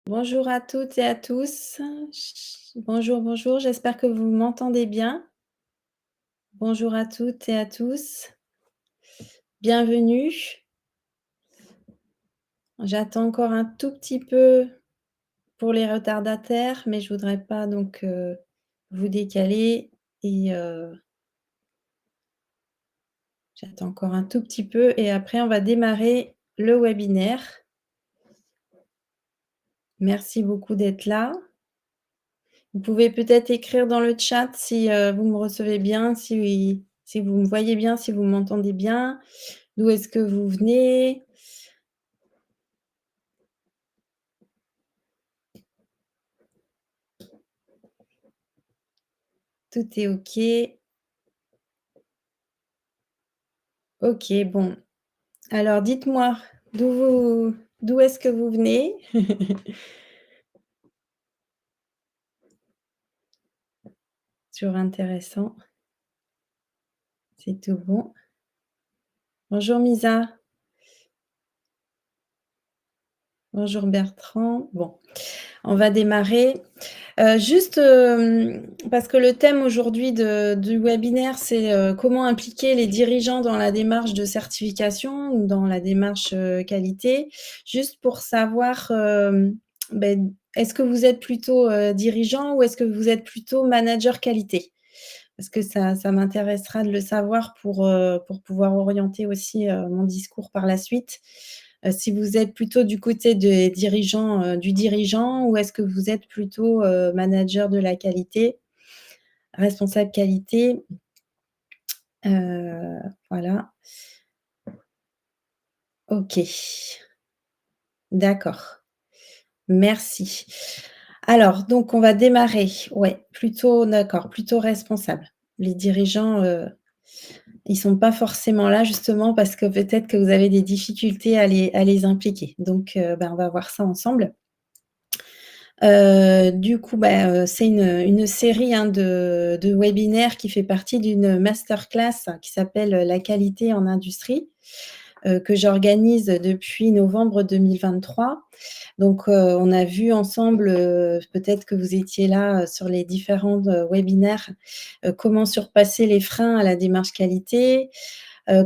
Bonjour à toutes et à tous. Bonjour, bonjour, j'espère que vous m'entendez bien. Bonjour à toutes et à tous. Bienvenue. J'attends encore un tout petit peu pour les retardataires, mais je voudrais pas donc vous décaler et j'attends encore un tout petit peu et après on va démarrer le webinaire. Merci beaucoup d'être là. Vous pouvez peut-être écrire dans le chat si, vous me recevez bien, si vous me voyez bien, si vous m'entendez bien. D'où est-ce que vous venez? Tout est OK. OK, bon. Alors dites-moi d'où est-ce que vous venez? Toujours intéressant. C'est tout bon. Bonjour Misa. Bonjour Bertrand. Bon, on va démarrer. Juste, parce que le thème aujourd'hui du webinaire, c'est, comment impliquer les dirigeants dans la démarche de certification ou dans la démarche, qualité. Juste pour savoir, est-ce que vous êtes plutôt, dirigeant ou est-ce que vous êtes plutôt manager qualité? Parce que ça m'intéressera de le savoir pour pouvoir orienter aussi, mon discours par la suite. Si vous êtes plutôt du côté des dirigeants, du dirigeant ou est-ce que vous êtes plutôt, manager de la qualité, responsable qualité? Voilà. OK. D'accord. Merci. Alors donc on va démarrer. Ouais, plutôt d'accord, plutôt responsable. Les dirigeants, ils sont pas forcément là justement parce que peut-être que vous avez des difficultés à les impliquer. Donc, on va voir ça ensemble. Du coup, c'est une série, hein, de webinaires qui fait partie d'une masterclass qui s'appelle, «La qualité en industrie», que j'organise depuis novembre 2023. Donc, on a vu ensemble, peut-être que vous étiez là, sur les différents, webinaires, comment surpasser les freins à la démarche qualité,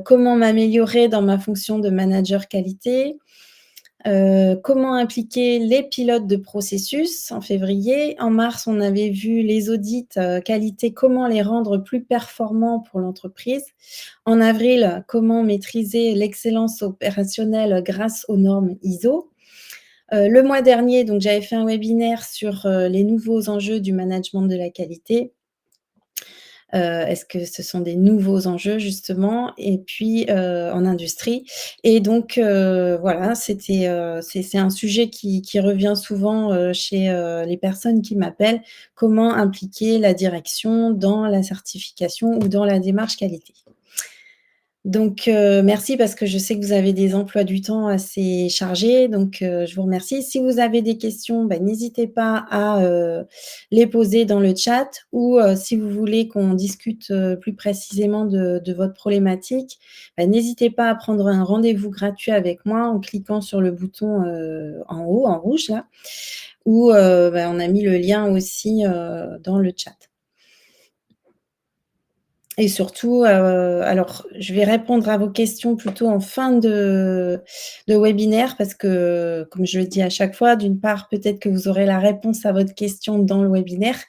comment m'améliorer dans ma fonction de manager qualité, comment impliquer les pilotes de processus en février. En mars, on avait vu les audits, qualité, comment les rendre plus performants pour l'entreprise. En avril, comment maîtriser l'excellence opérationnelle grâce aux normes ISO. Le mois dernier, donc j'avais fait un webinaire sur, les nouveaux enjeux du management de la qualité. Est-ce que ce sont des nouveaux enjeux justement et puis, en industrie et donc voilà, c'est un sujet qui revient souvent, chez, les personnes qui m'appellent. Comment impliquer la direction dans la certification ou dans la démarche qualité? Donc merci parce que je sais que vous avez des emplois du temps assez chargés, donc je vous remercie. Si vous avez des questions, n'hésitez pas à, les poser dans le chat ou si vous voulez qu'on discute, plus précisément de votre problématique, n'hésitez pas à prendre un rendez-vous gratuit avec moi en cliquant sur le bouton, en haut, en rouge là, ou on a mis le lien aussi, dans le chat. Et surtout, alors je vais répondre à vos questions plutôt en fin de webinaire parce que, comme je le dis à chaque fois, d'une part, peut-être que vous aurez la réponse à votre question dans le webinaire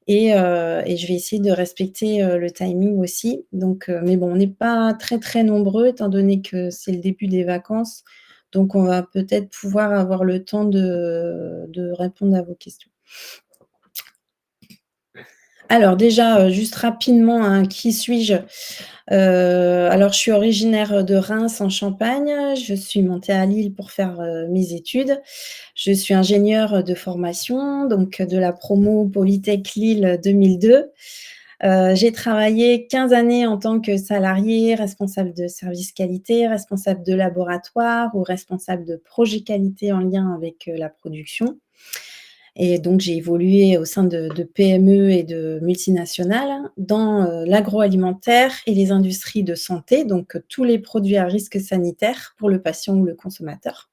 et je vais essayer de respecter, le timing aussi. Donc, mais bon, on n'est pas très, très nombreux étant donné que c'est le début des vacances. Donc on va peut-être pouvoir avoir le temps de répondre à vos questions. Alors déjà, juste rapidement, hein, qui suis-je? Alors je suis originaire de Reims en Champagne. Je suis montée à Lille pour faire, mes études. Je suis ingénieure de formation, donc de la promo Polytech Lille 2002. J'ai travaillé 15 années en tant que salariée, responsable de service qualité, responsable de laboratoire ou responsable de projet qualité en lien avec, la production. Et donc j'ai évolué au sein de PME et de multinationales dans, l'agroalimentaire et les industries de santé, donc tous les produits à risque sanitaire pour le patient ou le consommateur.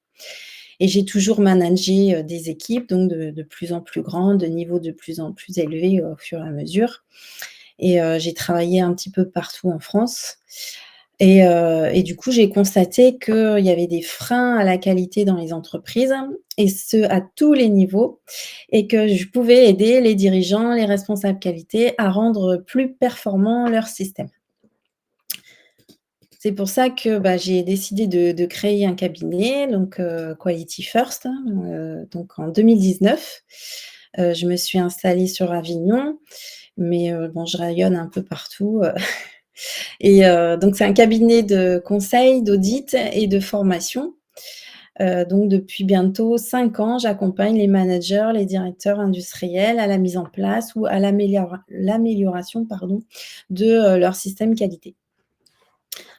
et j'ai toujours managé, des équipes, donc de plus en plus grandes, de niveaux de plus en plus élevés au fur et à mesure, et j'ai travaillé un petit peu partout en France, et du coup, j'ai constaté qu'il y avait des freins à la qualité dans les entreprises, et ce, à tous les niveaux, et que je pouvais aider les dirigeants, les responsables qualité à rendre plus performants leur système. C'est pour ça que, bah, j'ai décidé de créer un cabinet, donc Quality First, hein, donc en 2019. Je me suis installée sur Avignon, mais bon, je rayonne un peu partout, et donc c'est un cabinet de conseil, d'audit et de formation. Donc depuis bientôt 5 ans, j'accompagne les managers, les directeurs industriels à la mise en place ou à l'amélioration, pardon, de, leur système qualité.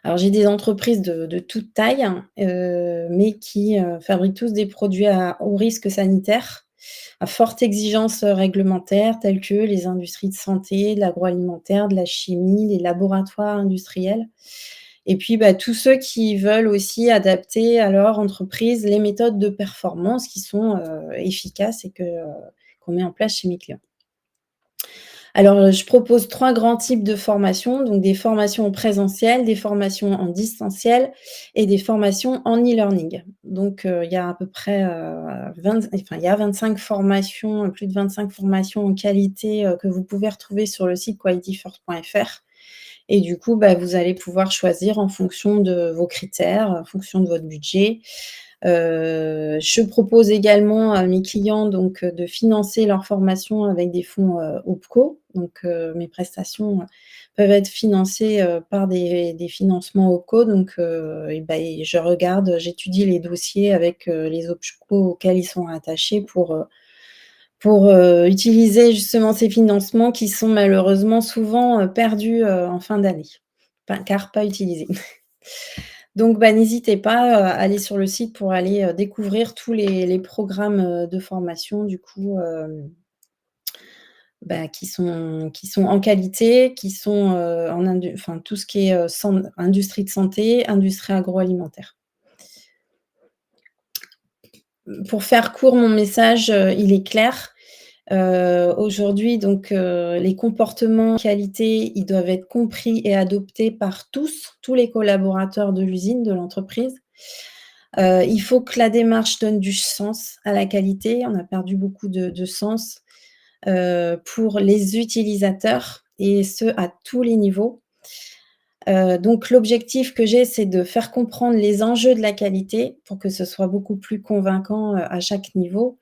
Alors j'ai des entreprises de toute taille, hein, mais qui, fabriquent tous des produits à haut risque sanitaire, à forte exigence, réglementaire, telles que les industries de santé, de l'agroalimentaire, de la chimie, les laboratoires industriels, et puis, bah, tous ceux qui veulent aussi adapter à leur entreprise les méthodes de performance qui sont, efficaces et qu'on met en place chez mes clients. Alors, je propose 3 grands types de formations, donc des formations en présentiel, des formations en distanciel et des formations en e-learning. Donc, il y a à peu près, 25 formations, plus de 25 formations en qualité, que vous pouvez retrouver sur le site qualityfirst.fr, et du coup, bah, vous allez pouvoir choisir en fonction de vos critères, en fonction de votre budget. Je propose également à mes clients donc, de financer leur formation avec des fonds, OPCO. Donc, mes prestations, peuvent être financées, par des financements OPCO. Donc, et bah, et je regarde, j'étudie les dossiers avec, les OPCO auxquels ils sont rattachés pour, utiliser justement ces financements qui sont malheureusement souvent, perdus, en fin d'année, enfin, car pas utilisés. Donc, bah, n'hésitez pas, à aller sur le site pour aller, découvrir tous les programmes, de formation du coup, bah, qui sont en qualité, qui sont, en enfin tout ce qui est, industrie de santé, industrie agroalimentaire. Pour faire court, mon message, il est clair. Aujourd'hui donc, les comportements qualité, ils doivent être compris et adoptés par tous les collaborateurs de l'usine, de l'entreprise. Il faut que la démarche donne du sens à la qualité. On a perdu beaucoup de sens, pour les utilisateurs, et ce, à tous les niveaux. Donc l'objectif que j'ai, c'est de faire comprendre les enjeux de la qualité pour que ce soit beaucoup plus convaincant, à chaque niveau,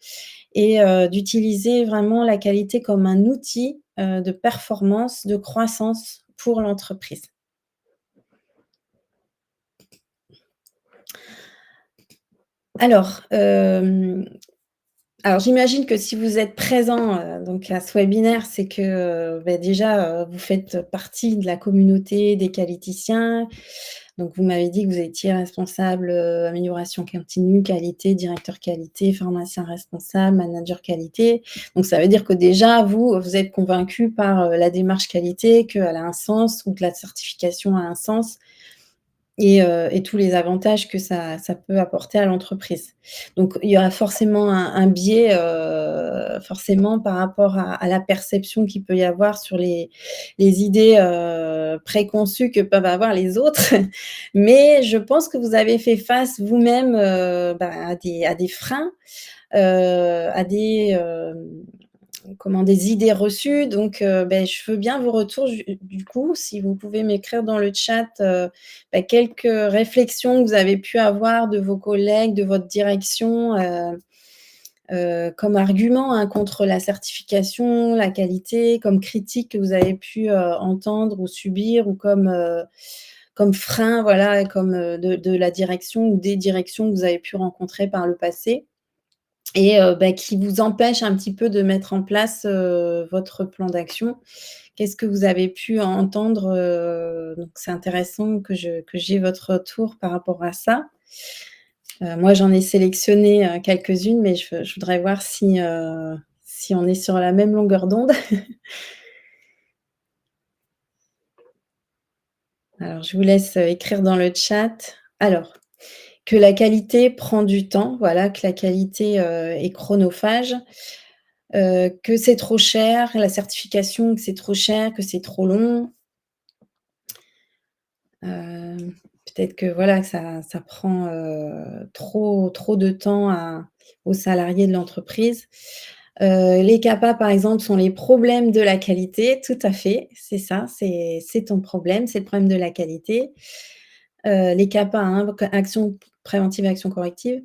et d'utiliser vraiment la qualité comme un outil, de performance, de croissance pour l'entreprise. Alors, j'imagine que si vous êtes présent, donc à ce webinaire, c'est que, bah, déjà, vous faites partie de la communauté des qualiticiens. Donc vous m'avez dit que vous étiez responsable, amélioration continue, qualité, directeur qualité, pharmacien responsable, manager qualité. Donc ça veut dire que déjà vous êtes convaincu par, la démarche qualité, qu'elle a un sens, ou que la certification a un sens, et tous les avantages que ça peut apporter à l'entreprise. Donc il y aura forcément un biais, forcément par rapport à la perception qu'il peut y avoir sur les idées, préconçues que peuvent avoir les autres. Mais je pense que vous avez fait face vous-même, bah, à des freins, à des, comment, des idées reçues. Donc, beh, je veux bien vos retours du coup, si vous pouvez m'écrire dans le chat, bah, quelques réflexions que vous avez pu avoir de vos collègues, de votre direction, comme argument, hein, contre la certification, la qualité, comme critique que vous avez pu, entendre ou subir, ou comme frein, voilà, comme, de la direction ou des directions que vous avez pu rencontrer par le passé, et bah, qui vous empêche un petit peu de mettre en place, votre plan d'action. Qu'est-ce que vous avez pu entendre? Donc c'est intéressant que j'ai votre retour par rapport à ça. Moi, j'en ai sélectionné, quelques-unes, mais je voudrais voir si on est sur la même longueur d'onde. Alors je vous laisse, écrire dans le chat. Alors: que la qualité prend du temps, voilà, que la qualité, est chronophage, que c'est trop cher, la certification, que c'est trop cher, que c'est trop long. Peut-être que voilà, que ça prend, trop de temps aux salariés de l'entreprise. Les CAPA, par exemple, sont les problèmes de la qualité. Tout à fait, c'est ça, c'est ton problème, c'est le problème de la qualité. Les CAPA, hein, donc action préventive, action corrective.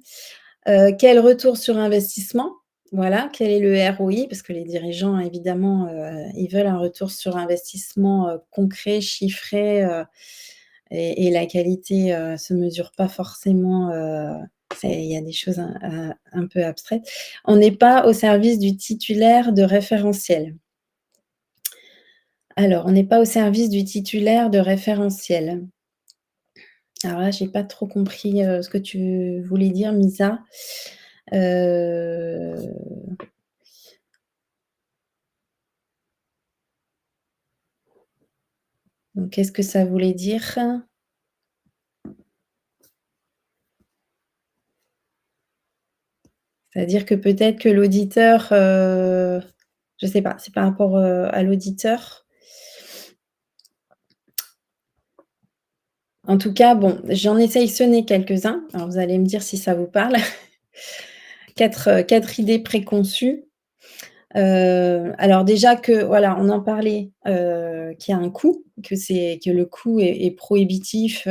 Quel retour sur investissement? Voilà, quel est le ROI? Parce que les dirigeants, évidemment, ils veulent un retour sur investissement, concret, chiffré, et la qualité, se mesure pas forcément, il y a des choses un peu abstraites. On n'est pas au service du titulaire de référentiel. Alors, on n'est pas au service du titulaire de référentiel. Alors là, j'ai pas trop compris, ce que tu voulais dire, Misa. Heu, donc qu'est-ce que ça voulait dire? C'est-à-dire que peut-être que l'auditeur, je sais pas, c'est par rapport, à l'auditeur? En tout cas, bon, j'en ai sélectionné quelques-uns. Alors vous allez me dire si ça vous parle. 4 idées préconçues. Alors déjà que voilà, on en parlait, qu'il y a un coût, que le coût est prohibitif,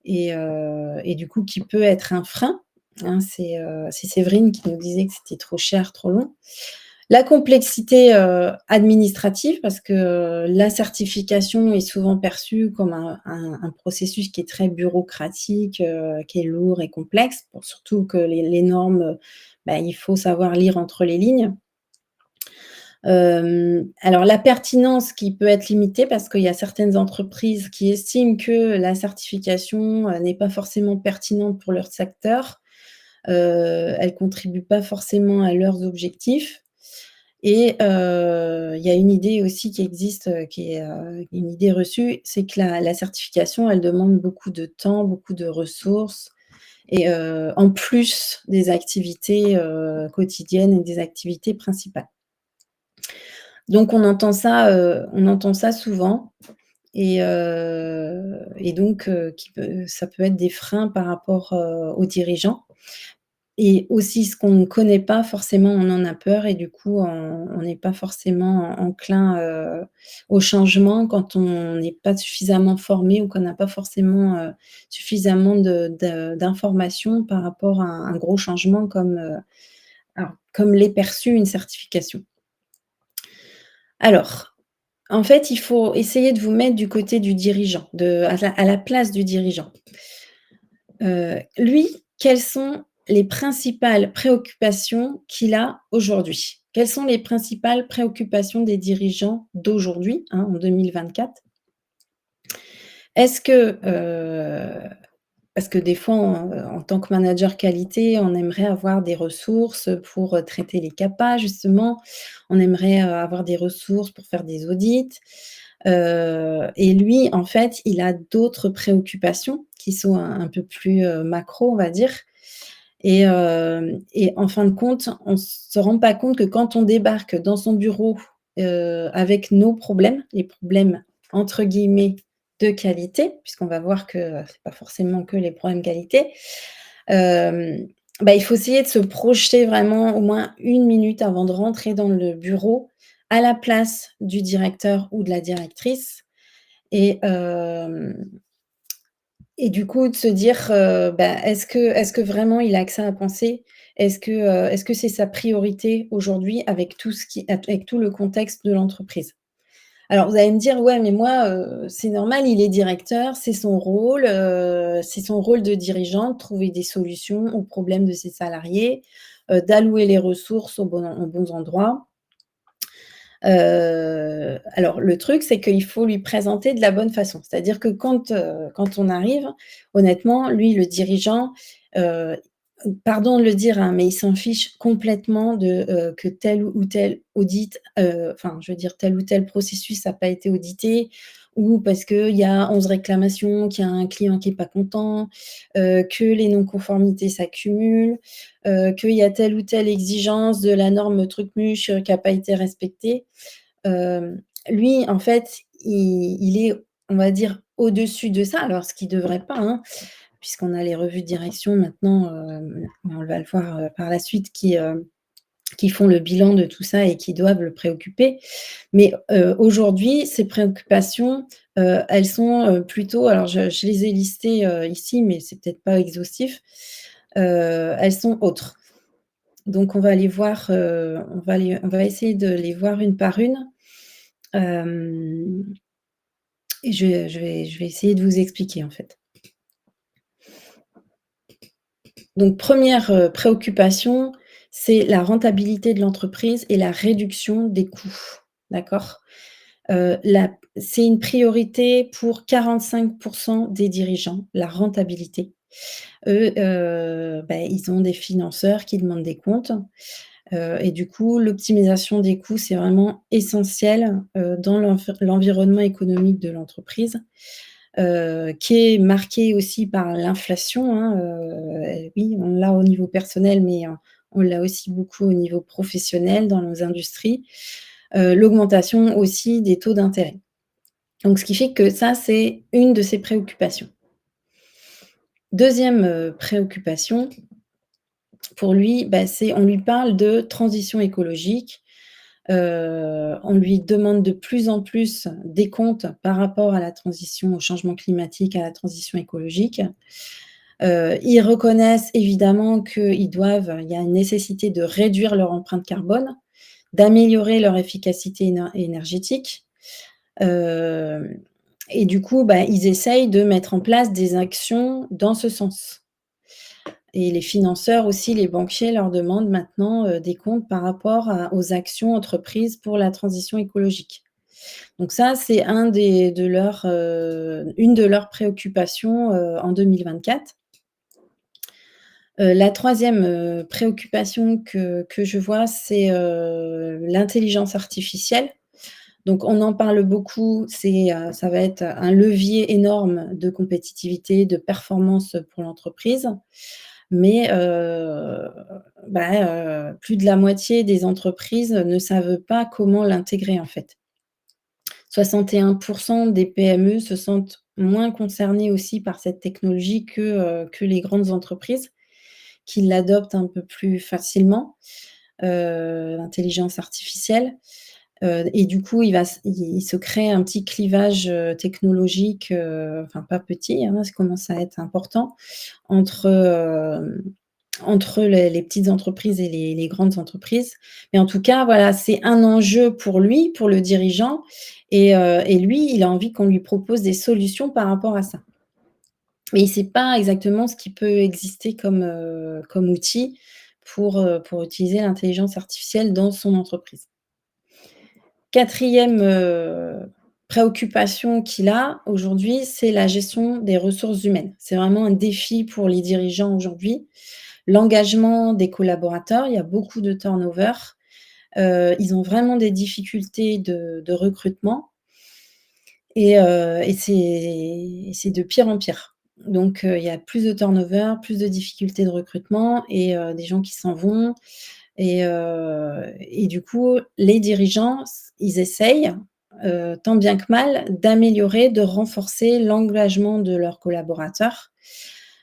et du coup qui peut être un frein, hein. C'est Séverine qui nous disait que c'était trop cher, trop long. La complexité, administrative parce que, la certification est souvent perçue comme un processus qui est très bureaucratique, qui est lourd et complexe. Bon, surtout que les normes, bah, il faut savoir lire entre les lignes. Alors la pertinence qui peut être limitée parce qu'il y a certaines entreprises qui estiment que la certification, n'est pas forcément pertinente pour leur secteur. Elle contribue pas forcément à leurs objectifs. Et il y a une idée aussi qui existe, qui est, une idée reçue, c'est que la certification, elle demande beaucoup de temps, beaucoup de ressources et en plus des activités, quotidiennes et des activités principales. Donc on entend ça souvent et donc ça peut être des freins par rapport, aux dirigeants. Et aussi ce qu'on ne connaît pas forcément, on en a peur et du coup, on n'est pas forcément enclin, au changement quand on n'est pas suffisamment formé ou qu'on n'a pas forcément, suffisamment d'informations par rapport à un gros changement comme l'est perçu une certification. Alors, en fait, il faut essayer de vous mettre du côté du dirigeant, à la place du dirigeant. Lui, quelles sont les principales préoccupations qu'il a aujourd'hui? Quelles sont les principales préoccupations des dirigeants d'aujourd'hui, hein, en 2024? Est-ce que, parce que des fois, en tant que manager qualité, on aimerait avoir des ressources pour, traiter les CAPA justement. On aimerait, avoir des ressources pour faire des audits. Et lui, en fait, il a d'autres préoccupations qui sont un peu plus, macro, on va dire. Et en fin de compte, on se rend pas compte que quand on débarque dans son bureau, avec nos problèmes, les problèmes entre guillemets «de qualité», puisqu'on va voir que, c'est pas forcément que les problèmes qualité, hem, bah, il faut essayer de se projeter vraiment au moins 1 minute avant de rentrer dans le bureau, à la place du directeur ou de la directrice et du coup, de se dire, bah, est-ce que vraiment il a que ça à penser? Est-ce que c'est sa priorité aujourd'hui avec tout ce qui avec tout le contexte de l'entreprise? Alors vous allez me dire: «Ouais, mais moi, c'est normal, il est directeur, c'est son rôle de dirigeant de trouver des solutions aux problèmes de ses salariés, d'allouer les ressources aux bons endroits». Alors le truc, c'est qu'il faut lui présenter de la bonne façon. C'est-à-dire que quand on arrive, honnêtement, lui, le dirigeant, heu, pardon de le dire, hein, mais il s'en fiche complètement que tel ou tel audit, enfin, je veux dire, tel ou tel processus n'a pas été audité ou parce qu'il y a 11 réclamations, qu'il y a un client qui est pas content, que les non-conformités s'accumulent, qu'il y a telle ou telle exigence de la norme truc-muche, qui a pas été respectée. Lui, en fait, il est, on va dire, au-dessus de ça, alors ce qui devrait pas, hein, puisqu'on a les revues de direction maintenant, on va le voir, par la suite, qui font le bilan de tout ça et qui doivent le préoccuper. Mais, aujourd'hui, ces préoccupations, elles sont, plutôt, alors je les ai listées, ici, mais c'est peut-être pas exhaustif. Elles sont autres. Donc on va les voir, on va essayer de les voir une par une. Hem Et je vais essayer de vous expliquer, en fait. Donc première, préoccupation, c'est la rentabilité de l'entreprise et la réduction des coûts, d'accord? La C'est une priorité pour 45 des dirigeants, la rentabilité. Eux, ils ont des financeurs qui demandent des comptes, et du coup, l'optimisation des coûts, c'est vraiment essentiel, dans l'environnement économique de l'entreprise. Qui est marqué aussi par l'inflation, hein, oui, on l'a au niveau personnel, mais on l'a aussi beaucoup au niveau professionnel dans nos industries. L'augmentation aussi des taux d'intérêt. Donc ce qui fait que ça, c'est une de ses préoccupations. Deuxième préoccupation pour lui, c'est on lui parle de transition écologique. On lui demande de plus en plus des comptes par rapport à la transition au changement climatique, à la transition écologique. Ils reconnaissent évidemment qu'il y a une nécessité de réduire leur empreinte carbone, d'améliorer leur efficacité énergétique. Hem Et du coup, ils essayent de mettre en place des actions dans ce sens. Et les financeurs aussi, les banquiers leur demandent maintenant, des comptes par rapport aux actions entreprises pour la transition écologique. Donc ça, c'est une de leurs préoccupations, en 2024. La troisième préoccupation que je vois, c'est, l'intelligence artificielle. Donc on en parle beaucoup, ça va être un levier énorme de compétitivité, de performance pour l'entreprise. Mais, plus de la moitié des entreprises ne savent pas comment l'intégrer, en fait. 61 des PME se sentent moins concernées aussi par cette technologie que les grandes entreprises, qui l'adoptent un peu plus facilement, l'intelligence artificielle. Et du coup, il se crée un petit clivage, technologique, enfin pas petit, hein, ça commence à être important, entre, entre les petites entreprises et les grandes entreprises. Mais en tout cas, voilà, c'est un enjeu pour lui, pour le dirigeant, et lui, il a envie qu'on lui propose des solutions par rapport à ça. Mais il ne sait pas exactement ce qui peut exister comme outil pour utiliser l'intelligence artificielle dans son entreprise. Quatrième préoccupation qu'il a aujourd'hui, c'est la gestion des ressources humaines. C'est vraiment un défi pour les dirigeants aujourd'hui. L'engagement des collaborateurs, il y a beaucoup de turnover. Ils ont vraiment des difficultés de recrutement, et c'est de pire en pire. Donc il y a plus de turnover, plus de difficultés de recrutement, et des gens qui s'en vont, et du coup, les dirigeants, ils essayent, tant bien que mal, d'améliorer, de renforcer l'engagement de leurs collaborateurs.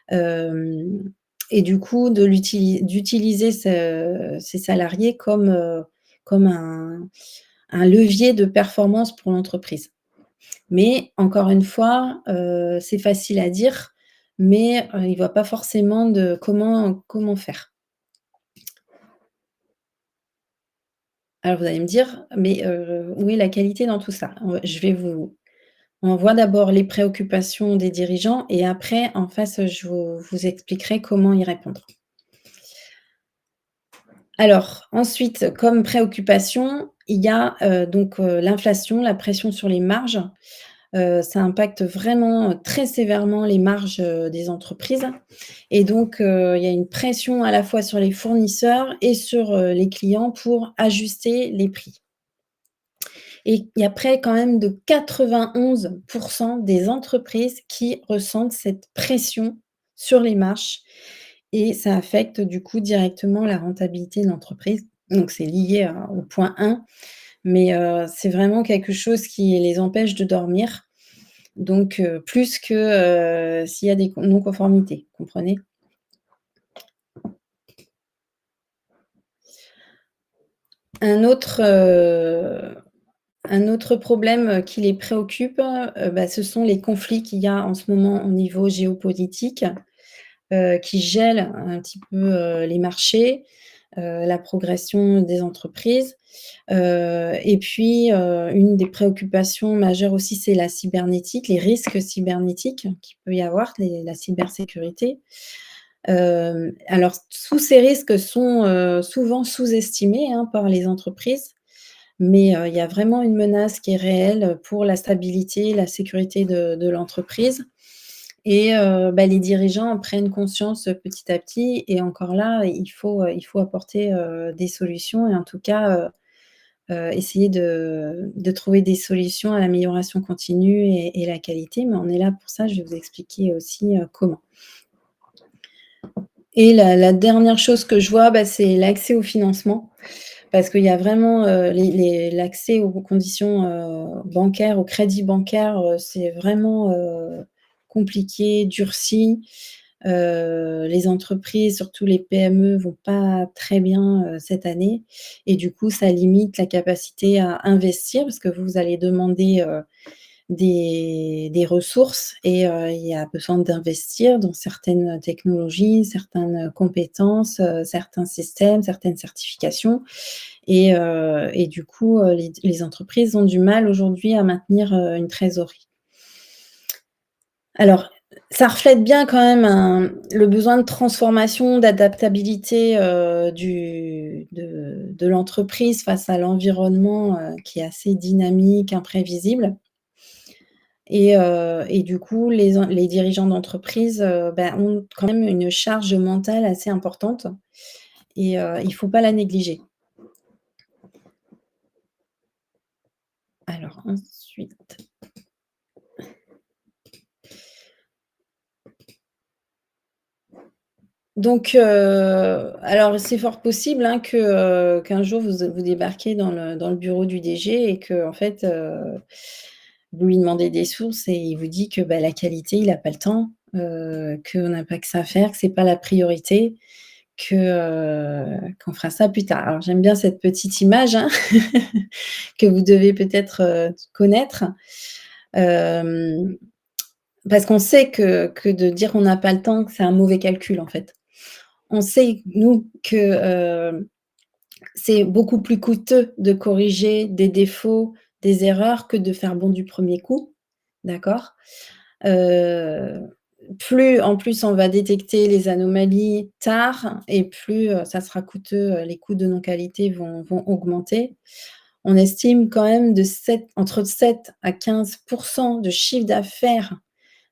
Hem Et du coup, d'utiliser ces salariés comme un levier de performance pour l'entreprise. Mais encore une fois, c'est facile à dire, mais il ne voit pas forcément de comment faire. Alors vous allez me dire: «Mais où est la qualité dans tout ça?» On voit d'abord les préoccupations des dirigeants, et après, en face, je vous expliquerai comment y répondre. Alors ensuite, comme préoccupation, il y a, l'inflation, la pression sur les marges. Ça impacte vraiment, très sévèrement les marges, des entreprises, et donc il y a une pression à la fois sur les fournisseurs et sur, les clients pour ajuster les prix. et il y a près quand même de 91 des entreprises qui ressentent cette pression sur les marches et ça affecte du coup directement la rentabilité de l'entreprise. Donc c'est lié au point 1, mais c'est vraiment quelque chose qui les empêche de dormir, donc plus que, s'il y a des non-conformités, comprenez? Un autre, un autre problème qui les préoccupe, bah, ce sont les conflits qu'il y a en ce moment au niveau géopolitique, qui gèlent un petit peu, les marchés, la progression des entreprises. Et puis, une des préoccupations majeures aussi, c'est la cybernétique, les risques cybernétiques qu'il peut y avoir, la cybersécurité. Alors tous ces risques sont, souvent sous-estimés, hein, par les entreprises, mais il y a vraiment une menace qui est réelle pour la stabilité, la sécurité de l'entreprise et bah, les dirigeants en prennent conscience, petit à petit et encore là, il faut apporter, des solutions et en tout cas, essayer de trouver des solutions à l'amélioration continue et la qualité, mais on est là pour ça. Je vais vous expliquer aussi, comment. Et la dernière chose que je vois, bah, c'est l'accès au financement. Parce qu'il y a vraiment, l'accès aux conditions, bancaires, au crédit bancaire, c'est vraiment, compliqué, durci. Les entreprises, surtout les PME, vont pas très bien, cette année et du coup, ça limite la capacité à investir parce que vous allez demander, des ressources et il y a besoin d'investir dans certaines technologies, certaines compétences, certains systèmes, certaines certifications et du coup, les entreprises ont du mal aujourd'hui à maintenir, une trésorerie. Alors, ça reflète bien quand même le besoin de transformation, d'adaptabilité, de l'entreprise face à l'environnement, qui est assez dynamique, imprévisible et du coup, les dirigeants d'entreprise, bah, ont quand même une charge mentale assez importante et il ne faut pas la négliger. Alors ensuite donc alors c'est fort possible, hein, qu'un jour vous débarquez dans le bureau du DG et qu'en fait, vous lui demandez des sources et il vous dit que, bah, la qualité, il a pas le temps, qu'on n'a pas que ça à faire, que c'est pas la priorité, qu'on fera ça plus tard. Alors j'aime bien cette petite image, hein, que vous devez peut-être, connaître, hem, parce qu'on sait que de dire qu'on n'a pas le temps, que c'est un mauvais calcul, en fait. On sait, nous, que, c'est beaucoup plus coûteux de corriger des défauts, des erreurs que de faire bon du premier coup, d'accord? Heu, Plus en plus on va détecter les anomalies tard et plus, ça sera coûteux, les coûts de non-qualité vont augmenter. On estime quand même entre 7 à 15 de chiffre d'affaires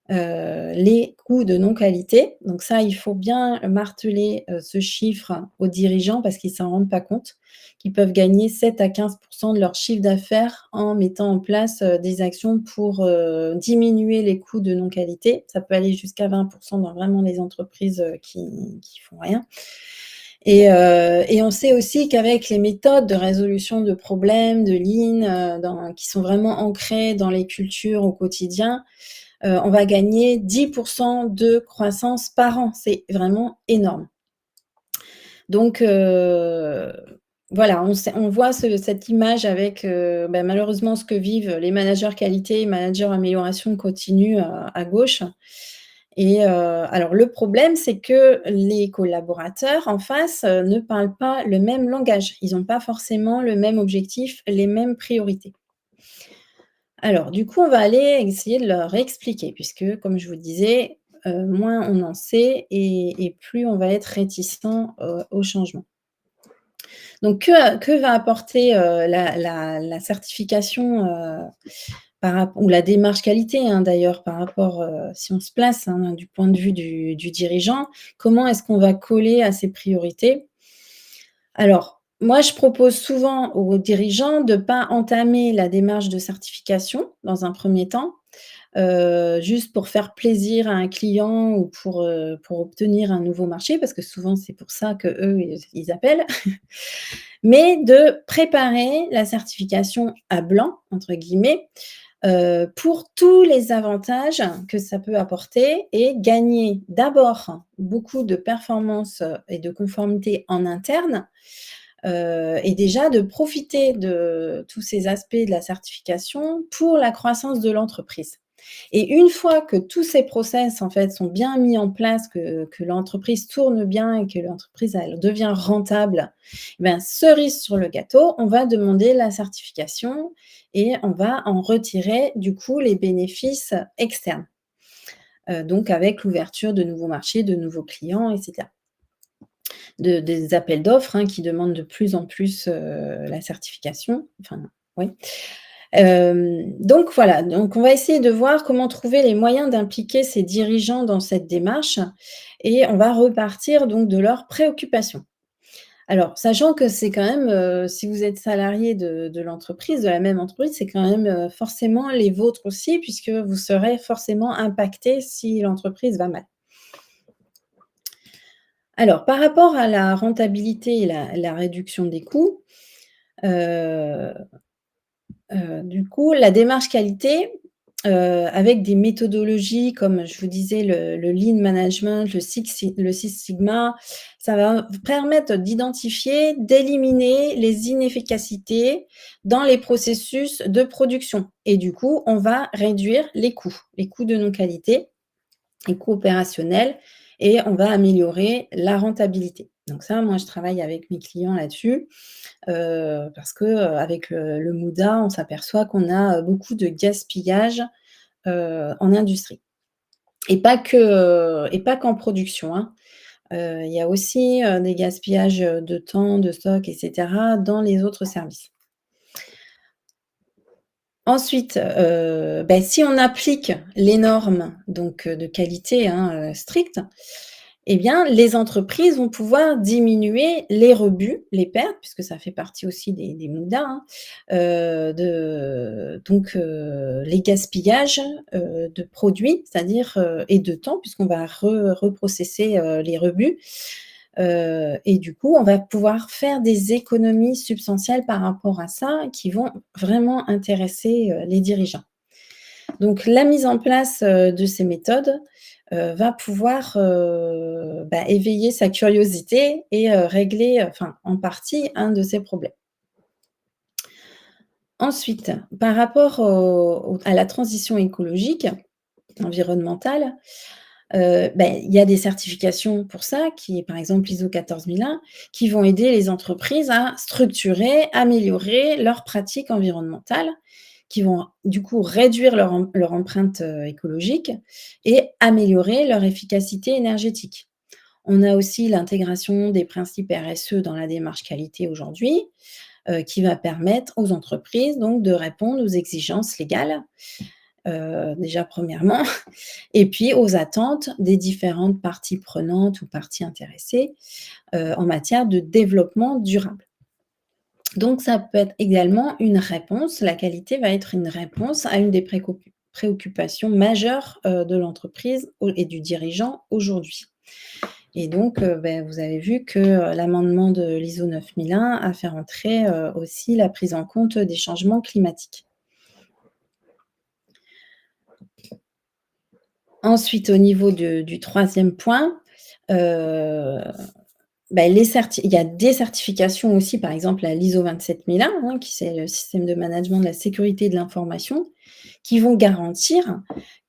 les coûts de non-qualité. Donc ça, il faut bien marteler, ce chiffre aux dirigeants parce qu'ils ne s'en rendent pas compte, qu'ils peuvent gagner 7 à 15 de leur chiffre d'affaires en mettant en place, des actions pour, diminuer les coûts de non-qualité. Ça peut aller jusqu'à 20 dans vraiment les entreprises, qui font rien et on sait aussi qu'avec les méthodes de résolution de problèmes, de Lean, qui sont vraiment ancrées dans les cultures au quotidien, on va gagner 10 de croissance par an. C'est vraiment énorme. Donc voilà, on voit cette image avec, bah, malheureusement ce que vivent les managers qualité et managers amélioration continue à gauche et alors le problème, c'est que les collaborateurs en face, ne parlent pas le même langage. Ils n'ont pas forcément le même objectif, les mêmes priorités. Alors, du coup, on va aller essayer de leur expliquer puisque, comme je vous disais, moins on en sait et plus on va être réticent, au changement. Donc que va apporter, la certification, par rap ou la démarche qualité, hein, d'ailleurs, par rapport, si on se place, hein, du point de vue du dirigeant, comment est-ce qu'on va coller à ses priorités? Alors, Moi, je propose souvent aux dirigeants de ne pas entamer la démarche de certification dans un premier temps, juste pour faire plaisir à un client ou pour obtenir un nouveau marché, parce que souvent c'est pour ça qu'eux, ils appellent. Mais de préparer la certification «à blanc» entre guillemets, pour tous les avantages que ça peut apporter et gagner d'abord beaucoup de performance, et de conformité en interne, et déjà de profiter de tous ces aspects de la certification pour la croissance de l'entreprise. Et une fois que tous ces process, en fait, sont bien mis en place, que l'entreprise tourne bien et que l'entreprise, elle devient rentable, eh ben, cerise sur le gâteau, on va demander la certification et on va en retirer, du coup, les bénéfices externes. Donc avec l'ouverture de nouveaux marchés, de nouveaux clients et cetera. Des appels d'offres, hein, qui demandent de plus en plus, la certification, enfin, oui. Donc voilà, donc on va essayer de voir comment trouver les moyens d'impliquer ces dirigeants dans cette démarche et on va repartir donc de leurs préoccupations. Alors, sachant que c'est quand même, si vous êtes salarié de l'entreprise, de la même entreprise, c'est quand même, forcément les vôtres aussi puisque vous serez forcément impactés si l'entreprise va mal. Alors, par rapport à la rentabilité et la réduction des coûts, heu du coup, la démarche qualité, avec des méthodologies comme je vous disais le lean management, le Six Sigma, ça va permettre d'identifier, d'éliminer les inefficacités dans les processus de production et du coup, on va réduire les coûts de non-qualité, les coûts opérationnels et on va améliorer la rentabilité. Donc ça, moi, je travaille avec mes clients là-dessus. Parce que, avec le MODA, on s'aperçoit qu'on a, beaucoup de gaspillage, en industrie et pas qu'en production, hein. Il y a aussi, des gaspillages, de temps, de stock et cetera dans les autres services. Ensuite, si on applique les normes donc, de qualité, hein, strictes, eh bien, les entreprises vont pouvoir diminuer les rebuts, les pertes, puisque ça fait partie aussi des MODA, hein, les gaspillages, de produits, c'est-à-dire, et de temps puisqu'on va reprocesser, les rebuts, et du coup, on va pouvoir faire des économies substantielles par rapport à ça, qui vont vraiment intéresser, les dirigeants. Donc la mise en place, de ces méthodes, va pouvoir, éveiller sa curiosité et régler, enfin, en partie, un de ces problèmes. Ensuite, par rapport à la transition écologique, environnementale, il y a des certifications pour ça qui est par exemple l'ISO 14001 qui vont aider les entreprises à structurer, améliorer leurs pratiques environnementales, qui vont du coup réduire leur empreinte, écologique et améliorer leur efficacité énergétique. On a aussi l'intégration des principes RSE dans la démarche qualité aujourd'hui, qui va permettre aux entreprises donc de répondre aux exigences légales, déjà premièrement et puis aux attentes des différentes parties prenantes ou parties intéressées, en matière de développement durable. Donc ça peut être également une réponse, la qualité va être une réponse à une des préoccupations majeures, de l'entreprise et du dirigeant aujourd'hui. Et donc, vous avez vu que, l'amendement de l'ISO 9001 a fait rentrer, aussi la prise en compte des changements climatiques. Ensuite, au niveau du troisième point, heu, il y a des certifications aussi, par exemple à l'ISO 27001, hein, qui c'est le système de management de la sécurité de l'information, qui vont garantir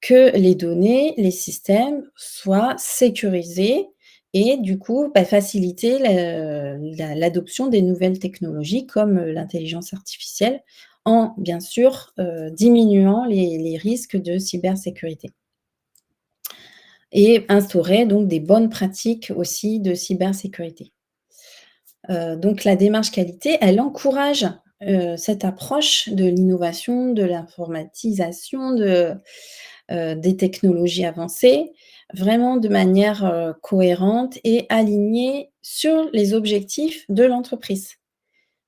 que les données, les systèmes soient sécurisés et du coup, faciliter l'adoption des nouvelles technologies comme, l'intelligence artificielle en bien sûr, diminuant les risques de cybersécurité. Et instaurer donc des bonnes pratiques aussi de cybersécurité. Donc la démarche qualité, elle encourage, cette approche de l'innovation, de l'informatisation, des technologies avancées, vraiment de manière, cohérente et alignée sur les objectifs de l'entreprise.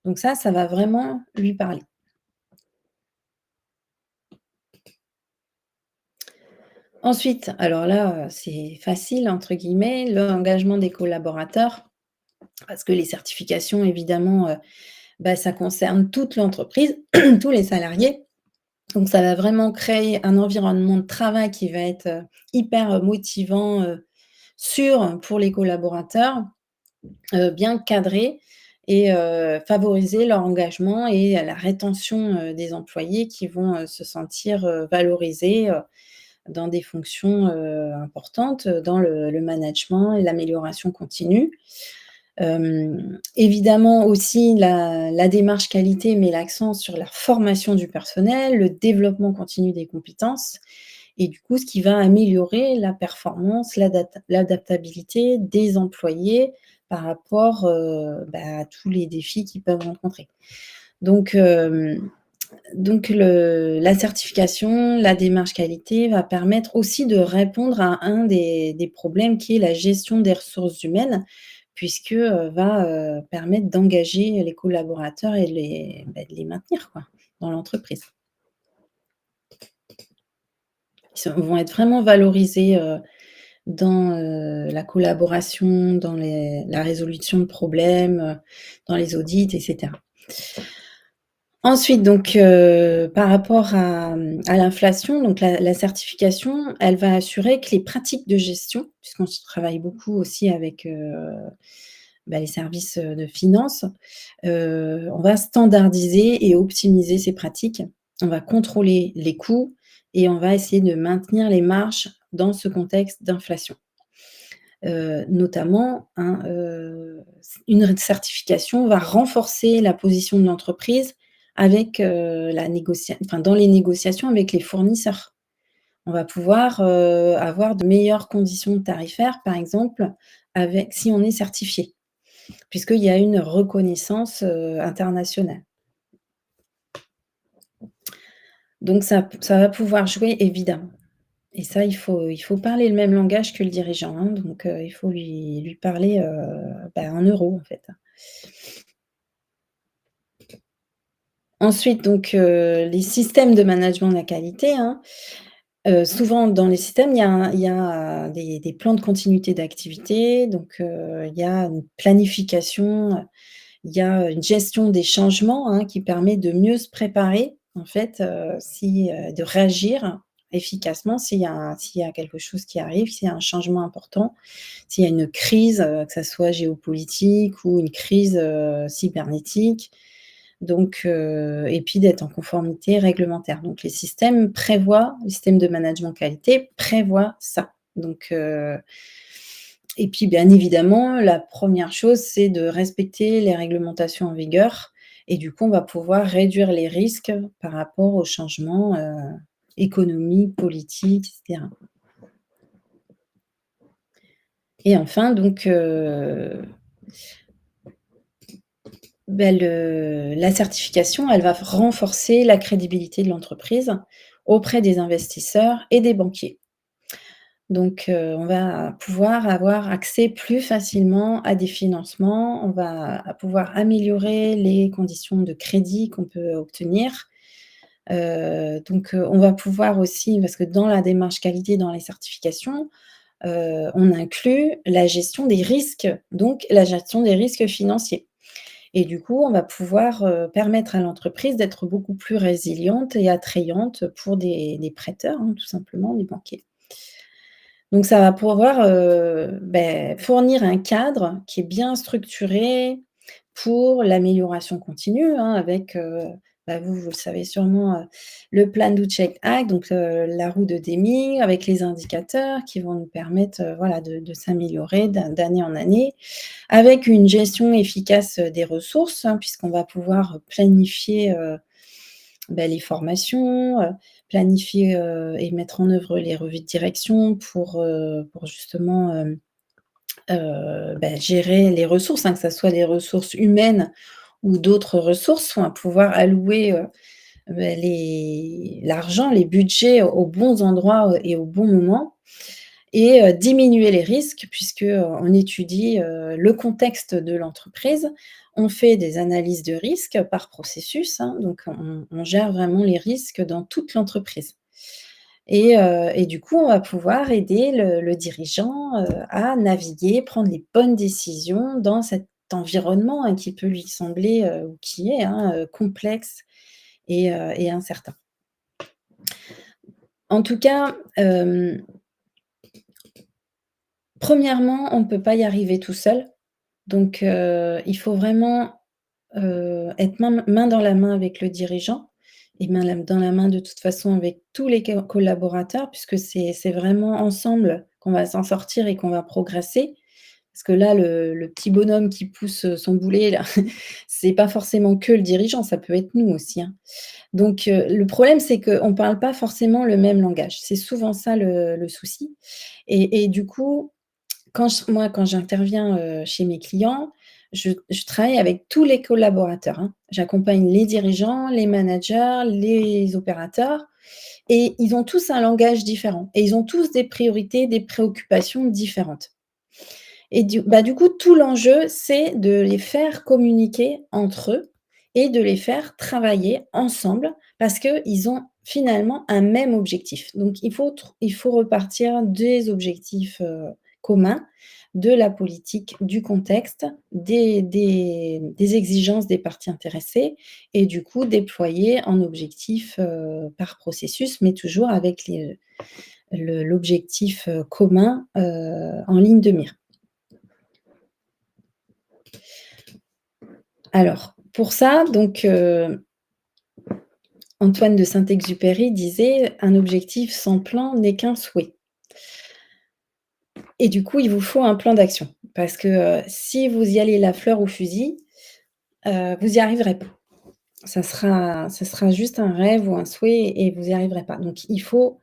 Donc ça va vraiment lui parler. Ensuite, alors là, c'est «facile» entre guillemets, l'engagement des collaborateurs, parce que les certifications évidemment, ça concerne toute l'entreprise, tous les salariés. Donc ça va vraiment créer un environnement de travail qui va être, hyper, motivant, sûr pour les collaborateurs, bien cadré et favoriser leur engagement et la rétention, des employés qui vont, se sentir, valorisés, dans des fonctions, importantes, dans le management et l'amélioration continue. Évidemment aussi la démarche qualité met l'accent sur la formation du personnel, le développement continu des compétences et du coup, ce qui va améliorer la performance, l'adaptabilité des employés par rapport, à tous les défis qu'ils peuvent rencontrer. Donc, la certification, la démarche qualité va permettre aussi de répondre à un des problèmes qui est la gestion des ressources humaines, puisque, va, permettre d'engager les collaborateurs et de les maintenir quoi, dans l'entreprise. Vont être vraiment valorisés, dans, la collaboration, dans la résolution de problèmes, dans les audits et cetera. Ensuite donc, par rapport à l'inflation, donc la certification, elle va assurer que les pratiques de gestion, puisqu'on se travaille beaucoup aussi avec, les services, de finances, on va standardiser et optimiser ces pratiques. On va contrôler les coûts et on va essayer de maintenir les marges dans ce contexte d'inflation. Notamment, hein, une certification va renforcer la position de l'entreprise avec, dans les négociations avec les fournisseurs. On va pouvoir, avoir de meilleures conditions tarifaires, par exemple, avec si on est certifié, puisqu'il y a une reconnaissance, internationale. Donc ça va pouvoir jouer évidemment et ça, il faut parler le même langage que le dirigeant, hein, donc il faut lui parler, en euros, en fait. Ensuite donc les systèmes de management de la qualité, hein, souvent dans les systèmes, il y a des plans de continuité d'activité, donc il y a une planification, il y a une gestion des changements, hein, qui permet de mieux se préparer, en fait, de réagir efficacement s'il y a quelque chose qui arrive, s'il y a un changement important, s'il y a une crise, que ça soit géopolitique ou une crise, cybernétique. Donc et puis d'être en conformité réglementaire. Donc les systèmes de management qualité prévoient ça. Donc et puis, bien évidemment, la première chose, c'est de respecter les réglementations en vigueur et du coup, on va pouvoir réduire les risques par rapport aux changements, économiques, politiques et cetera. Et enfin donc, la certification, elle va renforcer la crédibilité de l'entreprise auprès des investisseurs et des banquiers. Donc, on va pouvoir avoir accès plus facilement à des financements, on va pouvoir améliorer les conditions de crédit qu'on peut obtenir. On va pouvoir aussi parce que dans la démarche qualité, dans les certifications, on inclut la gestion des risques, donc la gestion des risques financiers et du coup, on va pouvoir, permettre à l'entreprise d'être beaucoup plus résiliente et attrayante pour des prêteurs, hein, tout simplement, des banquiers. Donc ça va pouvoir, fournir un cadre qui est bien structuré pour l'amélioration continue, hein, avec, vous le savez sûrement, le Plan do Check Act, donc la roue de Deming avec les indicateurs qui vont nous permettre, voilà, de s'améliorer d'année en année, avec une gestion efficace, des ressources, hein, puisqu'on va pouvoir planifier, les formations, planifier, et mettre en œuvre les revues de direction pour justement, gérer les ressources, hein, que ça soit les ressources humaines ou d'autres ressources. On va pouvoir allouer, l'argent, les budgets aux bons endroits, et au bon moment et diminuer les risques puisque, on étudie, le contexte de l'entreprise. On fait des analyses de risques par processus, hein, donc on gère vraiment les risques dans toute l'entreprise et du coup, on va pouvoir aider le dirigeant, à naviguer, prendre les bonnes décisions dans cet environnement, hein, qui peut lui sembler, ou qui est, hein, complexe et incertain. En tout cas, 1°, on ne peut pas y arriver tout seul, donc il faut vraiment, être main dans la main avec le dirigeant et dans la main de toute façon avec tous les collaborateurs puisque c'est vraiment ensemble qu'on va s'en sortir et qu'on va progresser. Parce que là, le petit bonhomme qui pousse, son boulet là, c'est pas forcément que le dirigeant, ça peut être nous aussi, hein. Donc le problème, c'est qu'on ne parle pas forcément le même langage. C'est souvent ça le souci et du coup, quand j'interviens, chez mes clients, je travaille avec tous les collaborateurs, hein. J'accompagne les dirigeants, les managers, les opérateurs et ils ont tous un langage différent et ils ont tous des priorités, des préoccupations différentes et du coup, tout l'enjeu, c'est de les faire communiquer entre eux et de les faire travailler ensemble parce qu'ils ont finalement un même objectif. Donc il faut repartir des objectifs, communs, de la politique, du contexte, des exigences des parties intéressées et du coup déployer en objectif, par processus, mais toujours avec l'objectif, commun, en ligne de mire. Alors, pour ça, donc, Antoine de Saint-Exupéry disait: «Un objectif sans plan n'est qu'un souhait» et du coup, il vous faut un plan d'action parce que, si vous y allez la fleur au fusil, vous y arriverez pas. Ça sera juste un rêve ou un souhait et vous y arriverez pas. Donc il faut